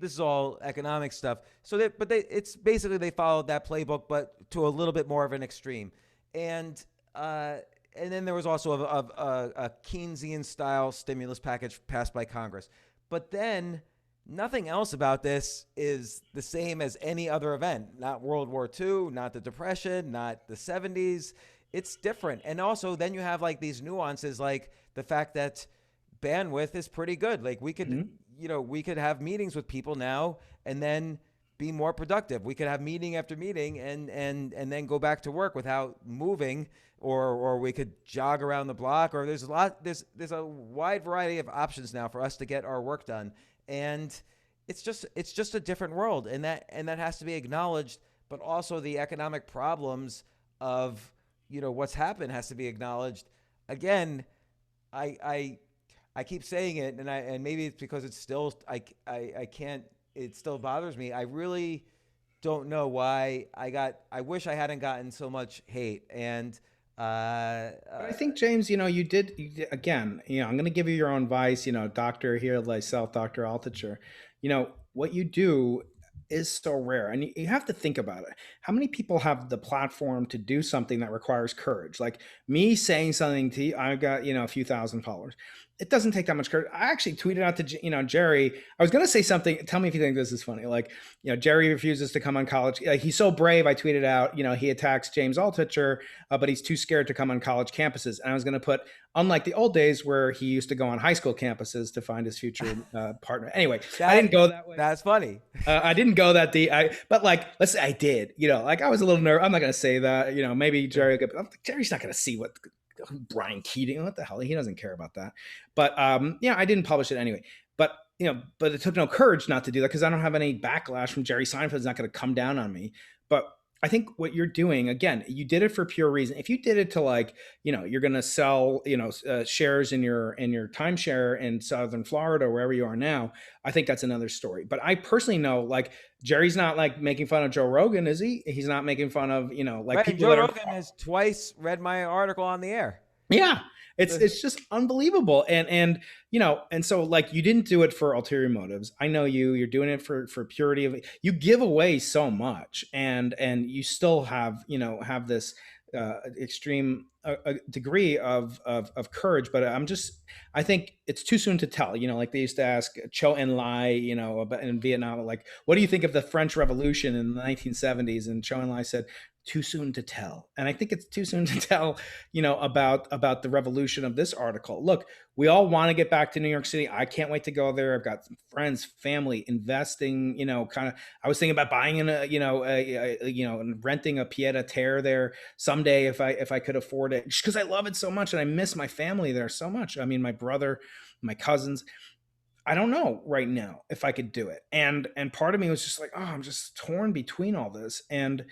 This is all economic stuff. So, it's basically they followed that playbook, but to a little bit more of an extreme. And then there was also a Keynesian style stimulus package passed by Congress. But then nothing else about this is the same as any other event. Not World War II, not the Depression, not the 70s. It's different. And also then you have like these nuances, like the fact that bandwidth is pretty good. Like we could, we could have meetings with people now and then be more productive. We could have meeting after meeting and then go back to work without moving, or we could jog around the block, or there's a wide variety of options now for us to get our work done. And it's just a different world, and that has to be acknowledged, but also the economic problems of, what's happened has to be acknowledged. Again, I keep saying it, and maybe it's because it's still I can't. It still bothers me. I really don't know why I wish I hadn't gotten so much hate. And I think, James, you did again. I'm going to give you your own advice. Doctor here, myself, Dr. Altucher. What you do is so rare, and you have to think about it. How many people have the platform to do something that requires courage? Like me saying something to you, I've got a few thousand followers. It doesn't take that much courage. I actually tweeted out to Jerry. I was going to say something. Tell me if you think this is funny. Like, Jerry refuses to come on college. He's so brave. I tweeted out, he attacks James Altucher, but he's too scared to come on college campuses. And I was going to put, unlike the old days where he used to go on high school campuses to find his future partner. Anyway, I didn't go that way. That's funny. I didn't go that deep. But like, let's say I did. Like I was a little nervous. I'm not going to say that. Maybe Jerry. Jerry's not going to see what. Brian Keating, what the hell? He doesn't care about that. But I didn't publish it anyway. But it took no courage not to do that, because I don't have any backlash from Jerry Seinfeld. Is not going to come down on me. But I think what you're doing, again, you did it for pure reason. If you did it to like, you're going to sell, shares in your timeshare in Southern Florida or wherever you are now, I think that's another story. But I personally know, like, Jerry's not like making fun of Joe Rogan, is he? He's not making fun of, like Right. And people Joe that are. Rogan has twice read my article on the air. Yeah, it's just unbelievable, and so like you didn't do it for ulterior motives. I know you're doing it for purity of. You give away so much, and you still have this extreme degree of courage. But I think it's too soon to tell. Like they used to ask Cho En Lai, about in Vietnam, like, what do you think of the French Revolution in the 1970s? And Cho En Lai said, too soon to tell. And I think it's too soon to tell, about the revolution of this article. Look, we all want to get back to New York City. I can't wait to go there. I've got friends, family, investing, kind of. I was thinking about buying and renting a pied a terre there someday if I could afford it, just because I love it so much and I miss my family there so much. I mean, my brother, my cousins. I don't know right now if I could do it. And part of me was just like, oh, I'm just torn between all this. And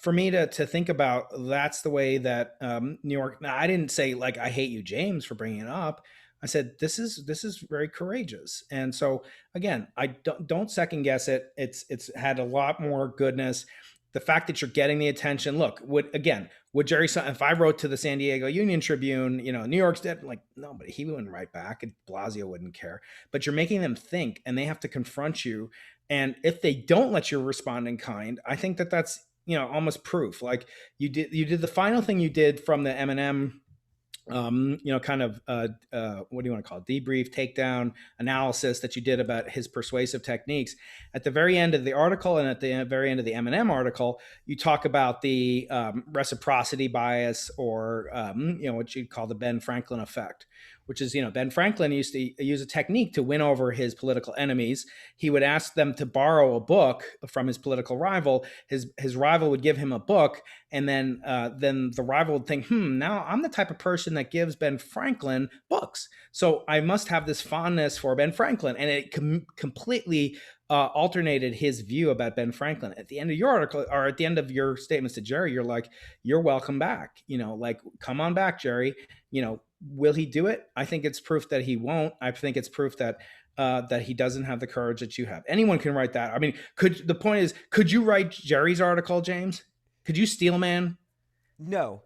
for me to think about, that's the way that New York. Now, I didn't say like I hate you, James, for bringing it up. I said this is very courageous. And so again, I don't second guess it. It's had a lot more goodness. The fact that you're getting the attention. Look, would Jerry, if I wrote to the San Diego Union Tribune, New York's dead, like, no, but he wouldn't write back, and Blasio wouldn't care. But you're making them think, and they have to confront you. And if they don't let you respond in kind, I think that's almost proof. Like you did the final thing you did from the Eminem kind of what do you want to call it, debrief, takedown analysis that you did about his persuasive techniques. At the very end of the article and at the very end of the Eminem article, you talk about the reciprocity bias, or what you'd call the Ben Franklin effect, which is, Ben Franklin used to use a technique to win over his political enemies. He would ask them to borrow a book from his political rival. His rival would give him a book, and then the rival would think, now I'm the type of person that gives Ben Franklin books, so I must have this fondness for Ben Franklin. And it completely alternated his view about Ben Franklin. At the end of your article, or at the end of your statements to Jerry, you're like, you're welcome back. Like, come on back, Jerry. Will he do it? I think it's proof that he won't. I think it's proof that he doesn't have the courage that you have. Anyone can write that. I mean, the point is, could you write Jerry's article, James? Could you steel man? No.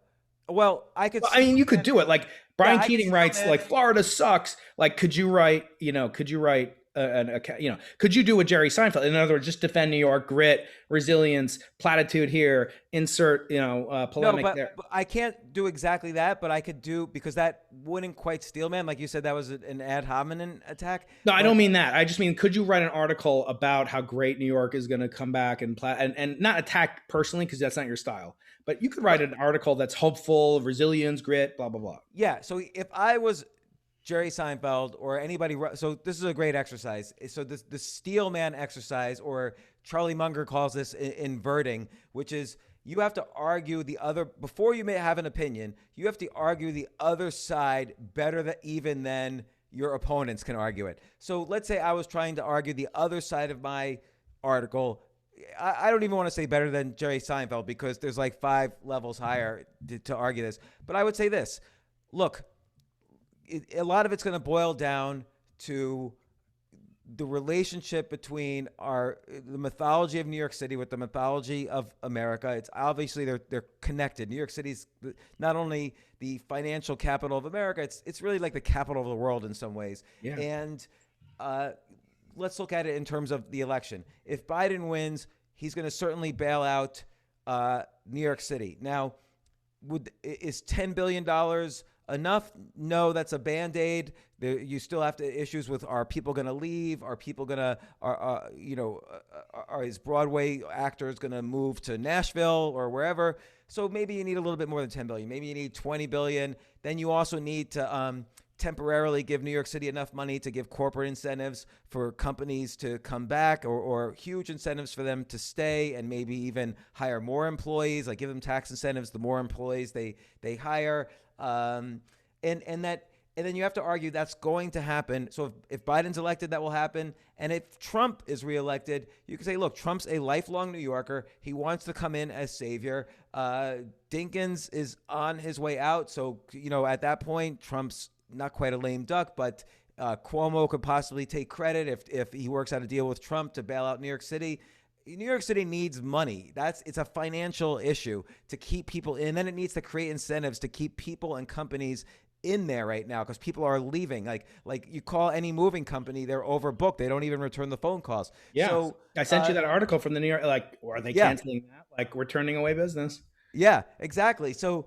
Well, I could. Well, I mean, you could do it. Like Brian Keating writes, like, Florida sucks. Like, could you write? Could you do what Jerry Seinfeld? In other words, just defend New York, grit, resilience, platitude here, insert, polemic there. But I can't do exactly that, but I could do, because that wouldn't quite steel man. Like you said, that was an ad hominem attack. No, I don't mean that. I just mean, could you write an article about how great New York is going to come back and not attack personally, because that's not your style, but you could write an article that's hopeful, resilience, grit, blah, blah, blah. Yeah. So if I was Jerry Seinfeld or anybody, so this is a great exercise. So the steel man exercise, or Charlie Munger calls this inverting, which is you have to argue the other, before you may have an opinion, you have to argue the other side better even than your opponents can argue it. So let's say I was trying to argue the other side of my article. I don't even want to say better than Jerry Seinfeld, because there's like 5 levels higher to argue this. But I would say this. Look, a lot of it's going to boil down to the relationship between the mythology of New York City with the mythology of America. It's obviously they're connected. New York City's not only the financial capital of America, it's really like the capital of the world in some ways. Yeah. And let's look at it in terms of the election. If Biden wins, he's going to certainly bail out New York City. Now, is $10 billion enough? No, that's a Band-Aid. You still have issues with, are people going to leave? Are people going to, are his Broadway actors going to move to Nashville or wherever? So maybe you need a little bit more than 10 billion. Maybe you need 20 billion. Then you also need to temporarily give New York City enough money to give corporate incentives for companies to come back, or huge incentives for them to stay, and maybe even hire more employees, like give them tax incentives the more employees they hire. And And then you have to argue that's going to happen. So if Biden's elected, that will happen. And if Trump is reelected, you can say, look, Trump's a lifelong New Yorker. He wants to come in as savior. Dinkins is on his way out. So, at that point, Trump's not quite a lame duck, but Cuomo could possibly take credit if he works out a deal with Trump to bail out New York City. New York City needs money. It's a financial issue to keep people in. Then it needs to create incentives to keep people and companies in there right now because people are leaving. Like you call any moving company, they're overbooked. They don't even return the phone calls. Yeah. So I sent you that article from the New York, like, are they canceling that? Like, we're turning away business. Yeah, exactly. So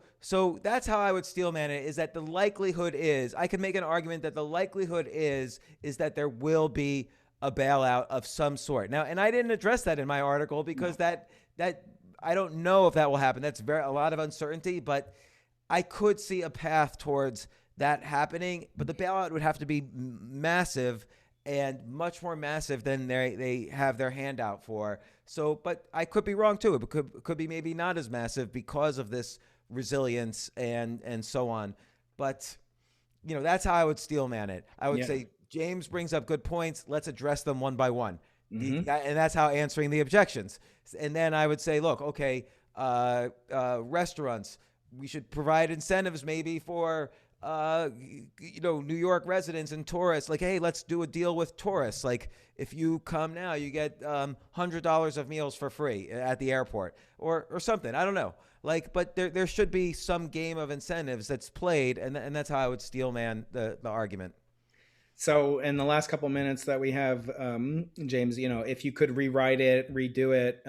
that's how I would steelman it, is that the likelihood is, I can make an argument that the likelihood is that there will be a bailout of some sort. Now, and I didn't address that in my article because that I don't know if that will happen. That's a lot of uncertainty, but I could see a path towards that happening. But the bailout would have to be massive and much more massive than they have their hand out for. So, but I could be wrong too. It could be maybe not as massive because of this resilience and so on. But that's how I would steelman it. I would say James brings up good points. Let's address them one by one. And that's how answering the objections. And then I would say, look, okay, restaurants, we should provide incentives maybe for New York residents and tourists. Like, hey, let's do a deal with tourists. Like, if you come now, you get $100 of meals for free at the airport or something. I don't know. Like, but there should be some game of incentives that's played, and that's how I would steelman the argument. So in the last couple minutes that we have, James, if you could rewrite it, redo it,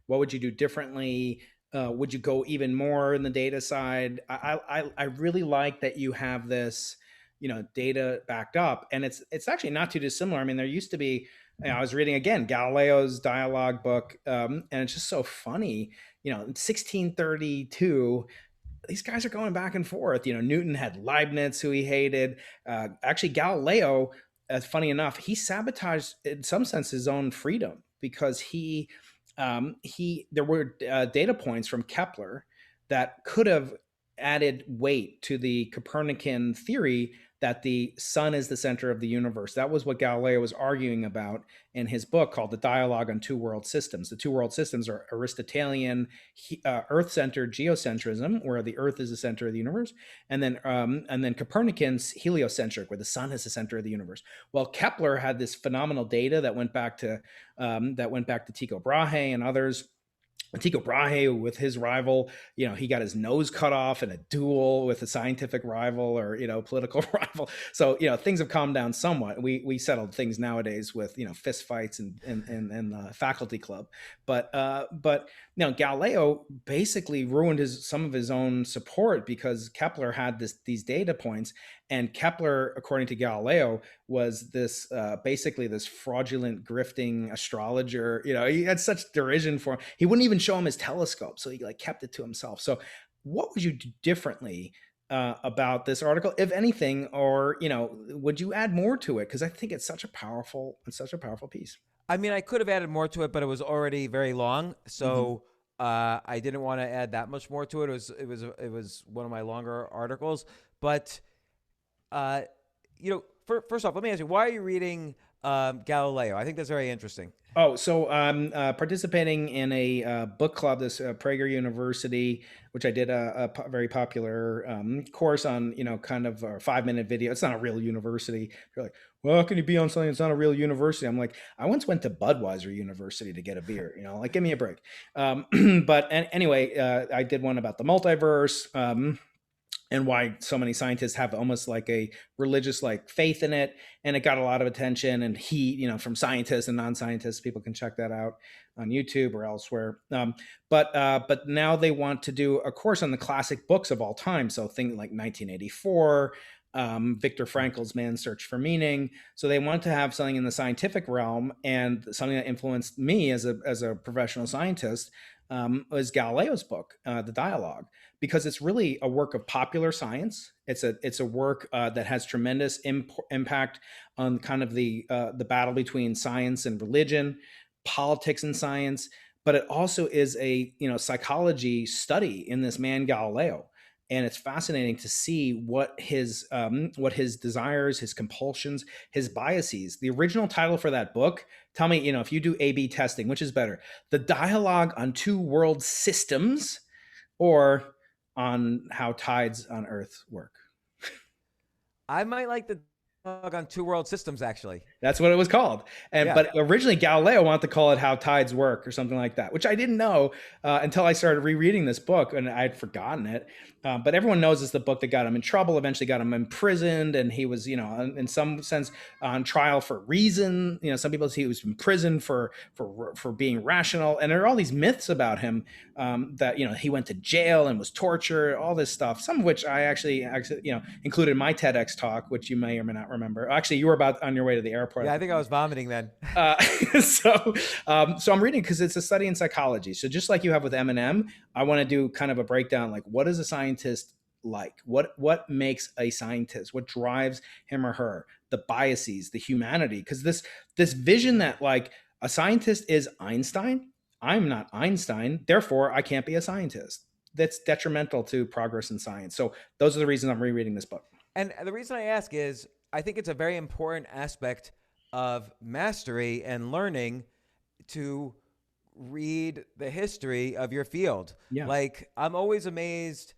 what would you do differently? Would you go even more in the data side? I really like that you have this, data backed up, and it's actually not too dissimilar. I mean, there used to be, I was reading again Galileo's dialogue book, and it's just so funny. In 1632, these guys are going back and forth. Newton had Leibniz, who he hated. Actually, Galileo, funny enough, he sabotaged, in some sense, his own freedom because there were data points from Kepler that could have added weight to the Copernican theory that the sun is the center of the universe. That was what Galileo was arguing about in his book called The Dialogue on Two World Systems. The two world systems are Aristotelian Earth-centered geocentrism, where the Earth is the center of the universe, and then Copernican's heliocentric, where the sun is the center of the universe. Well, Kepler had this phenomenal data that went back to Tycho Brahe and others. Tycho Brahe, with his rival, he got his nose cut off in a duel with a scientific rival or, political rival. So, things have calmed down somewhat. We settled things nowadays with, fist fights and the faculty club. But Galileo basically ruined some of his own support because Kepler had these data points. And Kepler, according to Galileo, was this basically this fraudulent, grifting astrologer. He had such derision for him. He wouldn't even show him his telescope, so he kept it to himself. So, what would you do differently about this article, if anything, or would you add more to it? Because I think it's such a powerful piece. I mean, I could have added more to it, but it was already very long, so I didn't want to add that much more to it. It was one of my longer articles, but. First off, let me ask you, why are you reading Galileo? I think that's very interesting. Oh, so I'm participating in a book club, this Prager University, which I did a very popular course on, kind of a 5-minute video. It's not a real university. You're like, well, how can you be on something that's not a real university? I'm like, I once went to Budweiser University to get a beer, give me a break. But anyway, I did one about the multiverse. And why so many scientists have almost like a religious faith in it. And it got a lot of attention and heat, from scientists and non-scientists. People can check that out on YouTube or elsewhere. But now they want to do a course on the classic books of all time. So things like 1984, Viktor Frankl's Man's Search for Meaning. So they want to have something in the scientific realm, and something that influenced me as a professional scientist was Galileo's book, The Dialogue, because it's really a work of popular science. It's a work that has tremendous impact on kind of the battle between science and religion, politics and science, but it also is a psychology study in this man Galileo. and it's fascinating to see what his desires, his compulsions, his biases. The original title for that book, tell me, if you do A/B testing, which is better, the dialogue on two world systems or on how tides on Earth work? I might like the dog on two world systems, actually. That's what it was called. Yeah. But originally Galileo wanted to call it How Tides Work or something like that, which I didn't know until I started rereading this book, and I'd forgotten it. But everyone knows it's the book that got him in trouble, eventually got him imprisoned, and he was, in some sense on trial for reason. Some people say he was in prison for being rational, and there are all these myths about him that he went to jail and was tortured, all this stuff. Some of which I actually included in my TEDx talk, which you may or may not remember. Actually, you were about on your way to the airport. Yeah, I think I was vomiting then. So I'm reading because it's a study in psychology. So just like you have with Eminem, I want to do kind of a breakdown, like what is a scientist like? What makes a scientist? What drives him or her? The biases, the humanity. Because this vision that like a scientist is Einstein. I'm not Einstein, therefore I can't be a scientist. That's detrimental to progress in science. So those are the reasons I'm rereading this book. And the reason I ask is I think it's a very important aspect of mastery and learning to read the history of your field. Yeah. Like, I'm always amazed,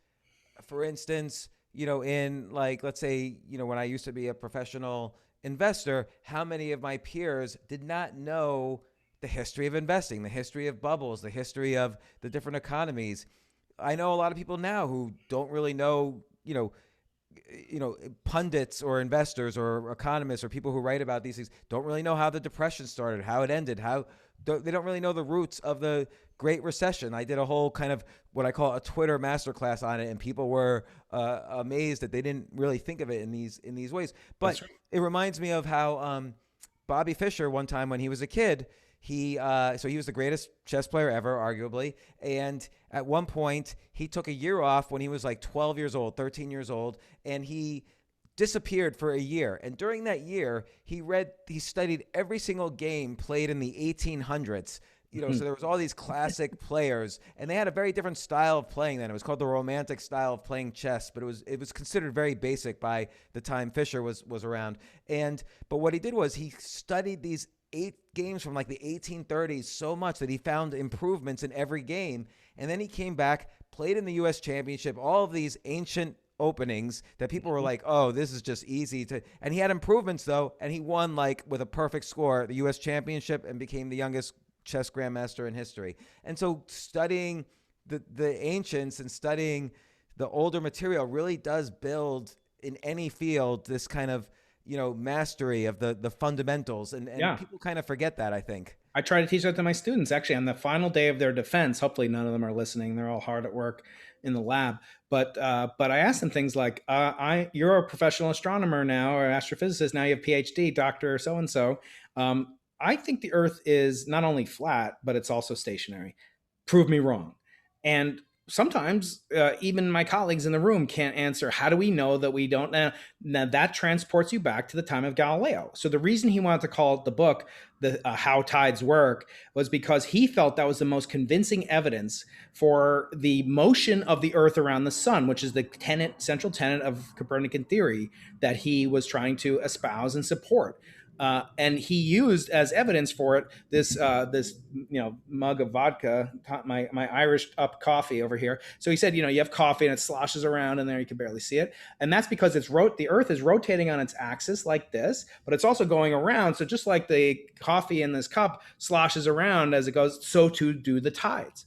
for instance, in like, let's say, when I used to be a professional investor, how many of my peers did not know the history of investing, the history of bubbles, the history of the different economies. I know a lot of people now who don't really know, pundits or investors or economists or people who write about these things don't really know how the Depression started, how it ended, they don't really know the roots of the Great Recession. I did a whole kind of what I call a Twitter masterclass on it, and people were amazed that they didn't really think of it in these ways. But right. It reminds me of how Bobby Fischer, one time when he was a kid, he was the greatest chess player ever, arguably. And at one point, he took a year off when he was like 12 years old, 13 years old, and he disappeared for a year. And during that year, he studied every single game played in the 1800s. So there was all these classic players, and they had a very different style of playing then. It was called the Romantic style of playing chess, but it was considered very basic by the time Fischer was around. But what he did was he studied these 8 games from like the 1830s so much that he found improvements in every game. And then he came back, played in the U.S. Championship, all of these ancient openings that people were like, oh, this is just easy to. And he had improvements, though, and he won like with a perfect score the U.S. Championship and became the youngest chess grandmaster in history. And so studying the ancients and studying the older material really does build in any field this kind of mastery of the fundamentals, and yeah. People kind of forget that, I think. I try to teach that to my students actually on the final day of their defense. Hopefully none of them are listening. They're all hard at work in the lab. But I ask them things like, you're a professional astronomer now, or astrophysicist. Now you have PhD, Dr. So-and-so. I think the Earth is not only flat, but it's also stationary. Prove me wrong. And sometimes even my colleagues in the room can't answer, how do we know that we don't? Now that transports you back to the time of Galileo. So the reason he wanted to call the book How Tides Work was because he felt that was the most convincing evidence for the motion of the Earth around the sun, which is the central tenet of Copernican theory that he was trying to espouse and support. And he used as evidence for it this mug of vodka, my Irish up coffee over here. So he said, you have coffee and it sloshes around in there, you can barely see it, and that's because the Earth is rotating on its axis like this, but it's also going around. So just like the coffee in this cup sloshes around as it goes, so too do the tides.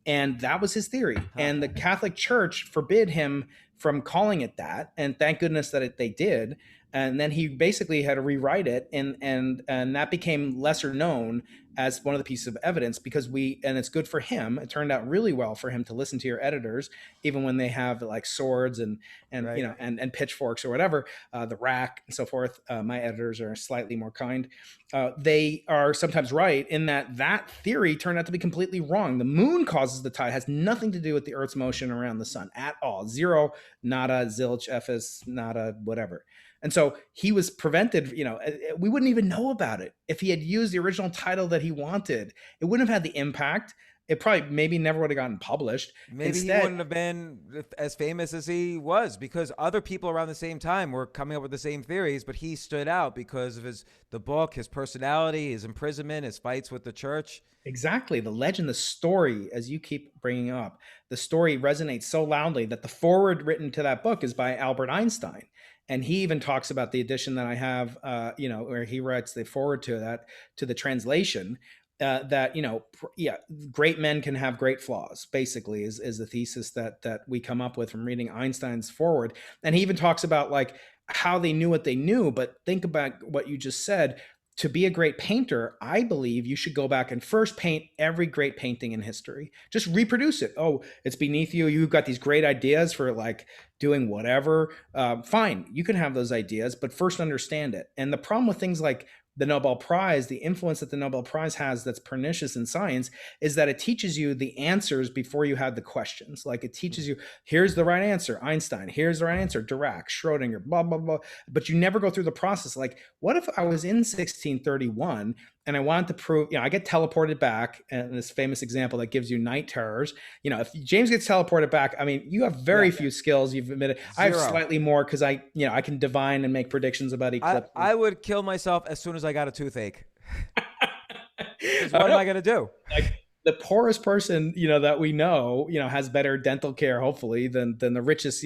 And that was his theory. And the Catholic Church forbid him from calling it that, and thank goodness that they did. And then he basically had to rewrite it, and that became lesser known as one of the pieces of evidence because and it's good for him. It turned out really well for him to listen to your editors, even when they have like swords and right. and pitchforks or whatever, the rack and so forth. My editors are slightly more kind. They are sometimes right in that theory turned out to be completely wrong. The moon causes the tide, has nothing to do with the Earth's motion around the sun at all. Zero, nada, zilch, ephes, nada, whatever. And so he was prevented, we wouldn't even know about it if he had used the original title that he wanted. It wouldn't have had the impact it probably maybe never would have gotten published. Maybe he Instead, wouldn't have been as famous as he was because other people around the same time were coming up with the same theories, but he stood out because of the book, his personality, his imprisonment, his fights with the church. exactly, the legend, the story, as you keep bringing up, the story resonates so loudly that the foreword written to that book is by Albert Einstein. And he even talks about the edition that I have, where he writes the foreword to that, to the translation, that, yeah, great men can have great flaws, basically, is the thesis that we come up with from reading Einstein's foreword. And he even talks about like how they knew what they knew, but think about what you just said. To be a great painter, I believe you should go back and first paint every great painting in history. Just reproduce it. Oh, it's beneath you. You've got these great ideas for like doing whatever. Fine, you can have those ideas, but first understand it. And the problem with things like the Nobel Prize, the influence that the Nobel Prize has that's pernicious in science is that it teaches you the answers before you had the questions. Like it teaches you, here's the right answer, Einstein, here's the right answer, Dirac, Schrodinger, blah, blah, blah. But you never go through the process. Like, what if I was in 1631 and I wanted to prove, I get teleported back, and this famous example that gives you night terrors. If James gets teleported back, I mean, you have very few skills. You've admitted. I have slightly more because I can divine and make predictions about eclipses. I would kill myself as soon as I got a toothache. What am I going to do? Like the poorest person, that we know, has better dental care, hopefully, than the richest,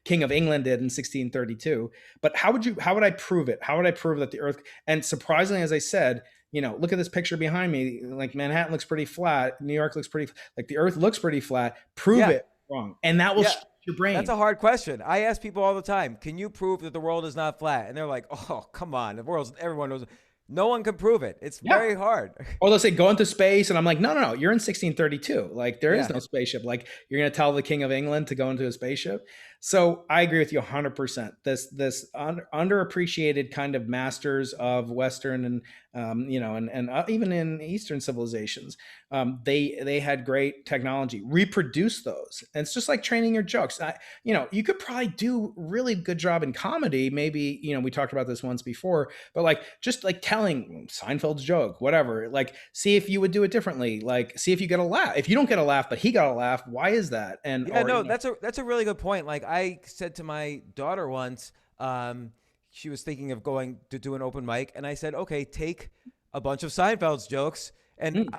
king of England did in 1632. But how would I prove it? How would I prove that the Earth? And surprisingly, as I said, look at this picture behind me. Like Manhattan looks pretty flat. New York looks pretty, like the Earth looks pretty flat. Prove it wrong. And that will shift your brain. That's a hard question. I ask people all the time, can you prove that the world is not flat? And they're like, oh, come on. Everyone knows. No one can prove it. It's very hard. Or they'll say, go into space. And I'm like, no, you're in 1632. Like there is no spaceship. Like you're going to tell the King of England to go into a spaceship. So I agree with you 100%. This underappreciated kind of masters of Western and even in Eastern civilizations, they had great technology. Reproduce those, and it's just like training your jokes. You could probably do really good job in comedy. Maybe we talked about this once before, but like just like telling Seinfeld's joke, whatever. Like see if you would do it differently. Like see if you get a laugh. If you don't get a laugh, but he got a laugh, why is that? And that's a really good point. Like I said to my daughter once, she was thinking of going to do an open mic, and I said, okay, take a bunch of Seinfeld's jokes and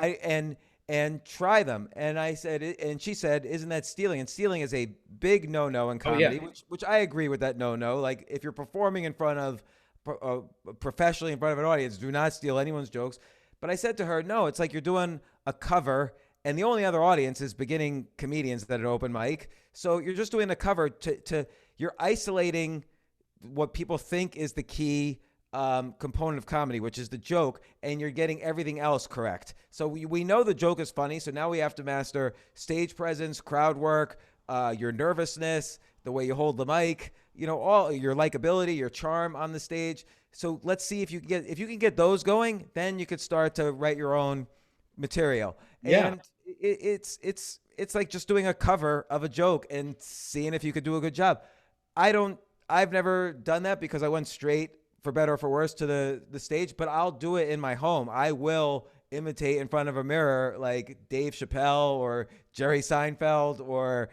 try them. And I said, and she said, isn't that stealing? And stealing is a big no-no in comedy, which I agree with that no-no. Like if you're performing in front of professionally in front of an audience, do not steal anyone's jokes. But I said to her, no, it's like you're doing a cover, and the only other audience is beginning comedians that are open mic. So you're just doing a cover you're isolating what people think is the key component of comedy, which is the joke, and you're getting everything else correct. So we know the joke is funny, so now we have to master stage presence, crowd work, your nervousness, the way you hold the mic, all your likability, your charm on the stage. So let's see if you can get those going, then you could start to write your own material. And it's like just doing a cover of a joke and seeing if you could do a good job. I've never done that because I went straight, for better or for worse, to the stage, but I'll do it in my home. I will imitate in front of a mirror like Dave Chappelle or Jerry Seinfeld or,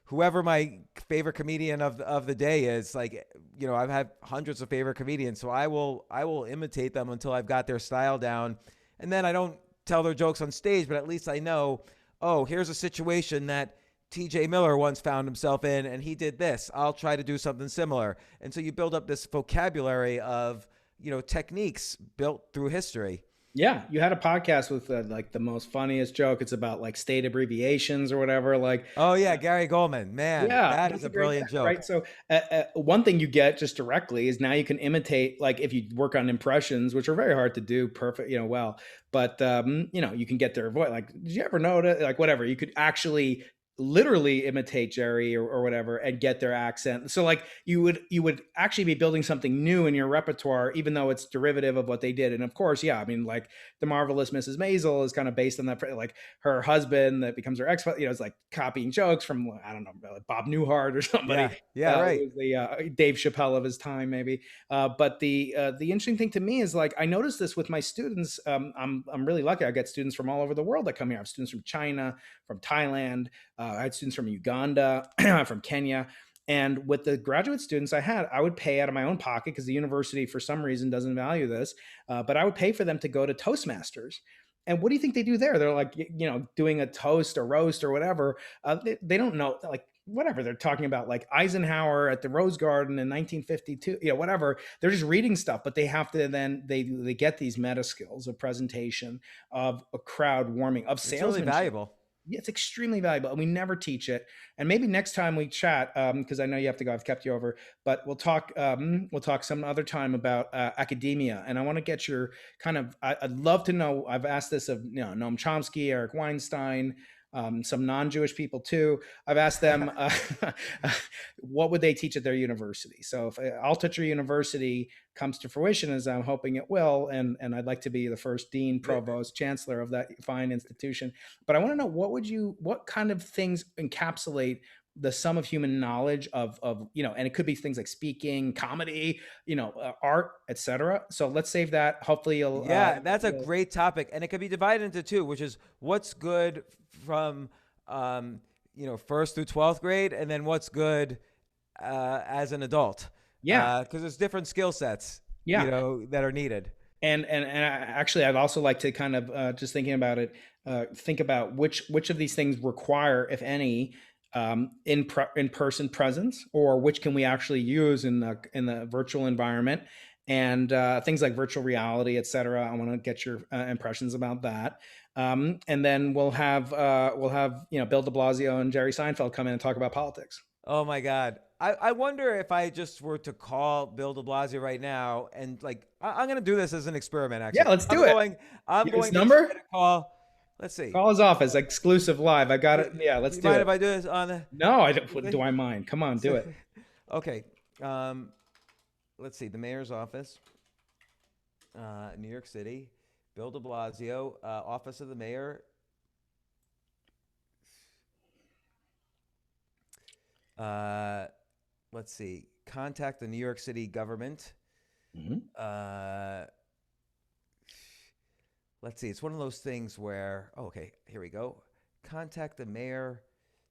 whoever my favorite comedian of the day is. Like, I've had hundreds of favorite comedians, so I will imitate them until I've got their style down. And then I don't tell their jokes on stage, but at least I know, oh, here's a situation that TJ Miller once found himself in, and he did this. I'll try to do something similar. And so you build up this vocabulary of, techniques built through history. Yeah, you had a podcast with like the most funniest joke. It's about like state abbreviations or whatever. Like, oh yeah, Gary Goldman, man, that is a brilliant joke. Right. So one thing you get just directly is now you can imitate. Like if you work on impressions, which are very hard to do perfect, well, but you can get their voice. Like, did you ever notice? Like whatever, you could actually literally imitate Jerry or whatever and get their accent. So like you would actually be building something new in your repertoire, even though it's derivative of what they did. And of course, yeah, I mean, like the marvelous Mrs. Maisel is kind of based on that. Like her husband that becomes her ex, is like copying jokes from, I don't know, like Bob Newhart or somebody. Yeah. Yeah. Who Right. was the Dave Chappelle of his time, maybe. But the interesting thing to me is like I noticed this with my students. I'm really lucky. I get students from all over the world that come here. I have students from China, from Thailand. I had students from Uganda, from Kenya. And with the graduate students I had, I would pay out of my own pocket because the university, for some reason, doesn't value this. But I would pay for them to go to Toastmasters. And what do you think they do there? They're like, doing a toast or roast or whatever. They don't know, like, whatever they're talking about, like Eisenhower at the Rose Garden in 1952, whatever. They're just reading stuff, but they have to then they get these meta skills of presentation, of a crowd warming, of It's really salesmanship. valuable. Yeah, it's extremely valuable, and we never teach it. And maybe next time we chat, because I know you have to go, I've kept you over, but we'll talk. We'll talk some other time about academia, and I want to get your kind of. I'd love to know. I've asked this of Noam Chomsky, Eric Weinstein, some non-Jewish people too. I've asked them what would they teach at their university. So if Altucher University comes to fruition, as I'm hoping it will, and I'd like to be the first dean, provost, chancellor of that fine institution. But I want to know what kind of things encapsulate the sum of human knowledge of and it could be things like speaking, comedy, art, etc. So let's save that. Hopefully you'll Yeah, that's a great topic, and it can be divided into two, which is what's good from first through 12th grade, and then what's good as an adult. Yeah, because there's different skill sets. Yeah. That are needed. And actually, I'd also like to kind of just thinking about it, think about which of these things require, if any, in person presence, or which can we actually use in the virtual environment, and things like virtual reality, et cetera. I want to get your impressions about that. And then we'll have Bill De Blasio and Jerry Seinfeld come in and talk about politics. Oh my God. I wonder if I just were to call Bill De Blasio right now and I'm going to do this as an experiment. Actually, yeah, let's do it. I'm going his number? to call. Let's see. Call his office, exclusive live. I got it. Yeah, let's do it. Mind if I do this on the? No, I don't. Do I mind? Come on, do it. Okay. Let's see. The mayor's office, New York City. Bill De Blasio, office of the mayor. Let's see. Contact the New York City government. Mm-hmm. Let's see. It's one of those things where, okay, here we go. Contact the mayor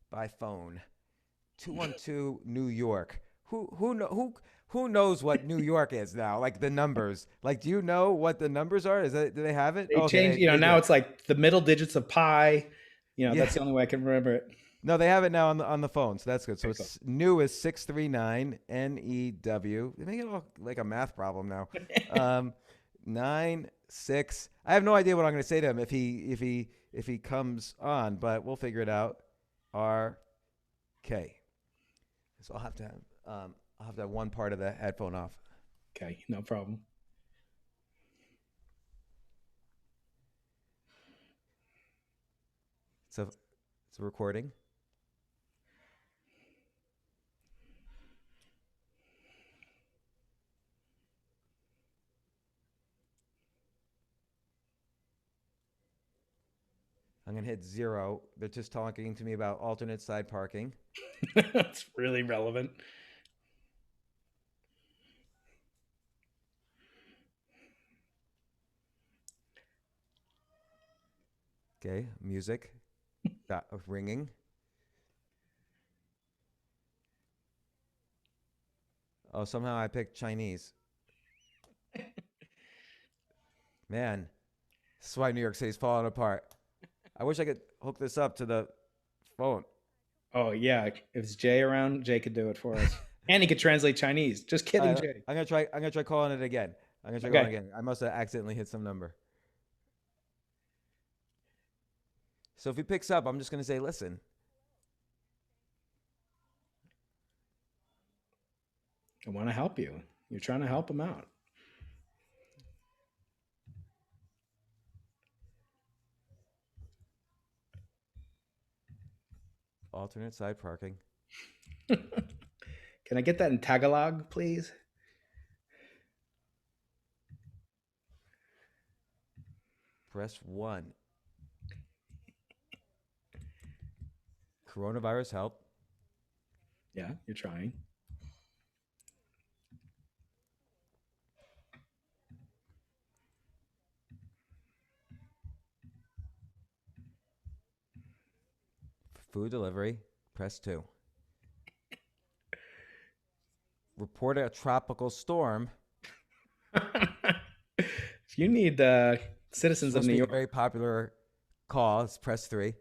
by phone. 212 New York. Who knows what New York is now? Like the numbers. Like, do you know what the numbers are? Do they have it? They changed. Now it's like the middle digits of pi. Yeah. That's the only way I can remember it. No, they have it now on the phone, so that's good. So it's new is 639 NEW. They make it all like a math problem now. 96. I have no idea what I'm going to say to him if he comes on, but we'll figure it out. RK. So I'll have to have one part of the headphone off. Okay, no problem. So it's a recording. I'm going to hit 0. They're just talking to me about alternate side parking. That's really relevant. Okay, music. Ringing. Oh, somehow I picked Chinese. Man, this is why New York City's falling apart. I wish I could hook this up to the phone. Oh yeah, if it's Jay around, Jay could do it for us, and he could translate Chinese. Just kidding, Jay. I'm gonna try calling it again. Calling it again. I must have accidentally hit some number. So if he picks up, I'm just gonna say, "Listen." I want to help you. You're trying to help him out. alternate side parking. Can I get that in Tagalog, please? Press 1. Coronavirus help. Yeah, you're trying. Food delivery. Press 2. Report a tropical storm. If you need citizens of Supposed to New be a York, very popular call. It's press 3.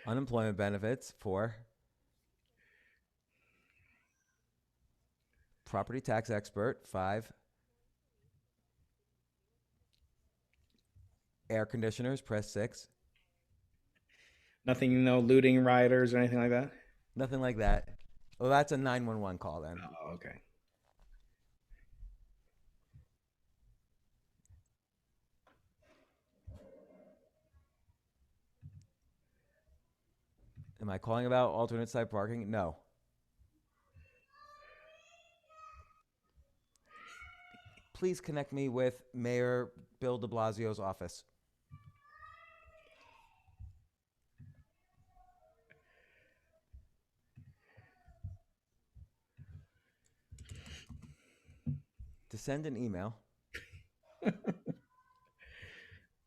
Unemployment benefits. 4. Property tax expert. 5. Air conditioners. Press 6. nothing, no looting rioters or anything like that. Nothing like that. Well, that's a 911 call then. Oh, okay. Am I calling about alternate side parking? No. Please connect me with Mayor Bill DeBlasio's office. To send an email.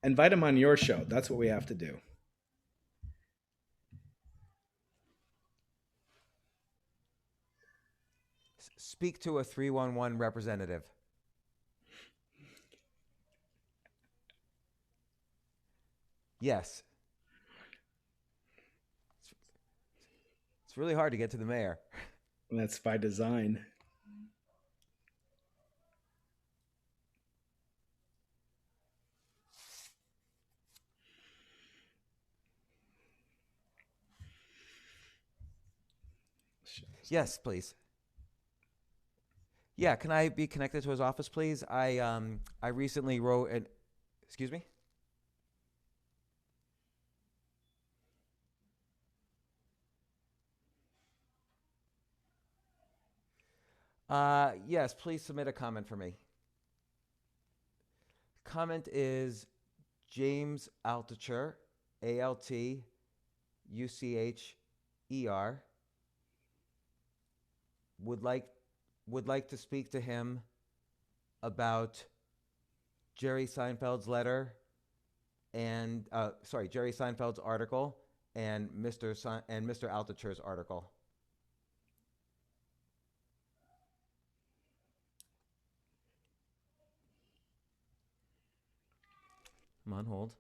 Invite him on your show. That's what we have to do. Speak to a 311 representative. Yes. It's really hard to get to the mayor. That's by design. Yes, please. Yeah, can I be connected to his office, please? I recently wrote an. Excuse me. Yes, please submit a comment for me. Comment is James Altucher, Altucher, would like to speak to him about Jerry Seinfeld's letter and Jerry Seinfeld's article and Mr. Altucher's article. I'm on hold.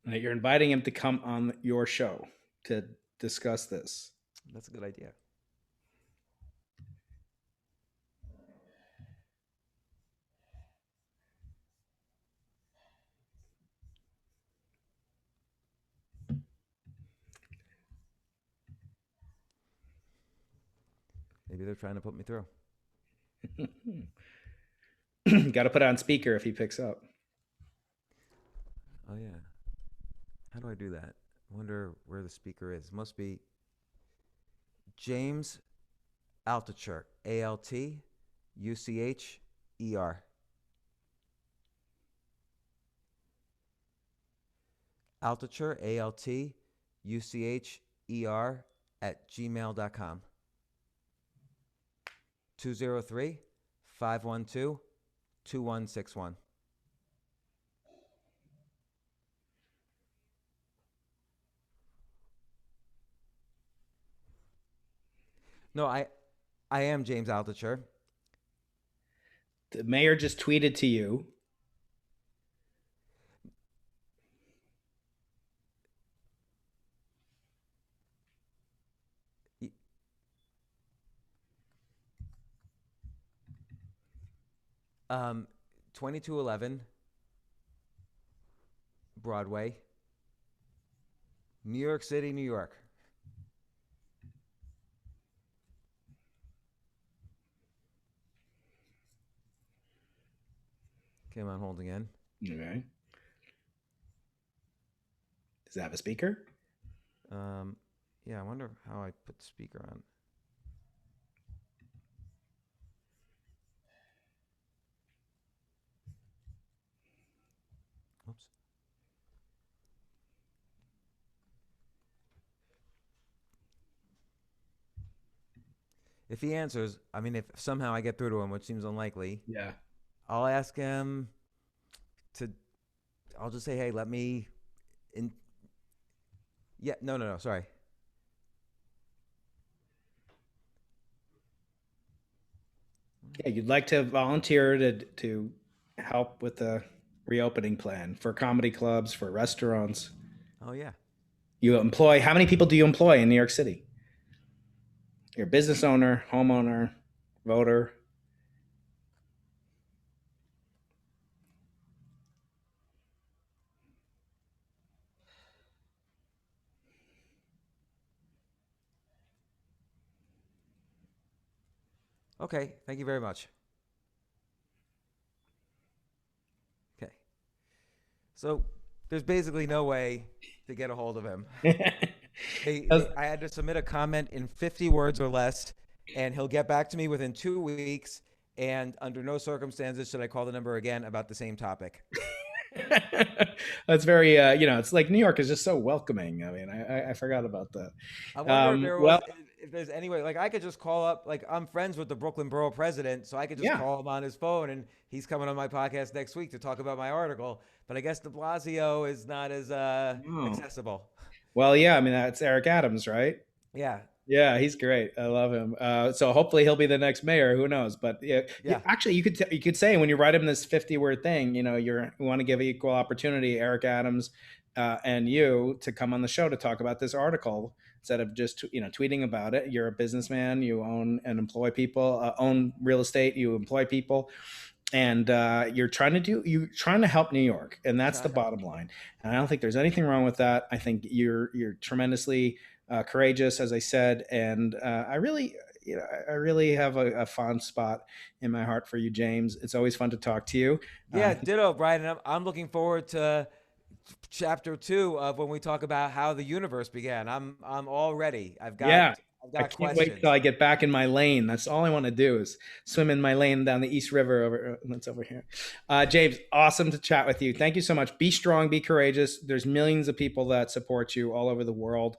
You're inviting him to come on your show to discuss this. That's a good idea. Maybe they're trying to put me through. Got to put it on speaker if he picks up. Oh, yeah. How do I do that? I wonder where the speaker is. It must be James Altucher, Altucher. Altucher, Altucher @gmail.com. 203-512-2161. No, I am James Altucher. The mayor just tweeted to you. 2211 Broadway, New York City, New York. Okay, I'm on hold again. Okay. Does it have a speaker? Yeah, I wonder how I put the speaker on. Oops. If he answers, I mean, if somehow I get through to him, which seems unlikely, Yeah. I'll ask him to. I'll just say, hey, let me. In. Yeah, no, sorry. Yeah, you'd like to volunteer to help with the reopening plan for comedy clubs, for restaurants. Oh yeah. You employ, how many people do you employ in New York City? You're a business owner, homeowner, voter. Okay. Thank you very much. Okay. So there's basically no way to get a hold of him. I had to submit a comment in 50 words or less, and he'll get back to me within 2 weeks. And under no circumstances should I call the number again about the same topic. That's very, it's like New York is just so welcoming. I mean, I forgot about that. I wonder Well, if there's any way, like I could just call up, like I'm friends with the Brooklyn Borough president, so I could just yeah. call him on his phone, and he's coming on my podcast next week to talk about my article. But I guess DeBlasio is not as Oh. accessible. Well, yeah. I mean, that's Eric Adams, right? Yeah, Yeah, he's great. I love him. So hopefully he'll be the next mayor. Who knows? But yeah, yeah. actually, you could say when you write him this 50-word thing, you want to give equal opportunity, Eric Adams, and you to come on the show to talk about this article instead of just tweeting about it. You're a businessman. You own and employ people. Own real estate. You employ people. And you're trying to help New York, and that's the bottom line. And I don't think there's anything wrong with that. I think you're tremendously courageous, as I said, and I really have a fond spot in my heart for you, James. It's always fun to talk to you. Yeah, ditto, Brian. And I'm looking forward to chapter 2 of when we talk about how the universe began. I'm all ready. I've Yeah, I got can't wait questions. till I get back in my lane. That's all I want to do is swim in my lane down the East River that's over here. James, awesome to chat with you. Thank you so much. Be strong, be courageous. There's millions of people that support you all over the world.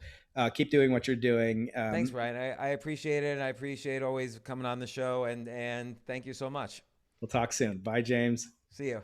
Keep doing what you're doing. Thanks, Brian. I appreciate it, and I appreciate always coming on the show. And thank you so much. We'll talk soon. Bye, James. See you.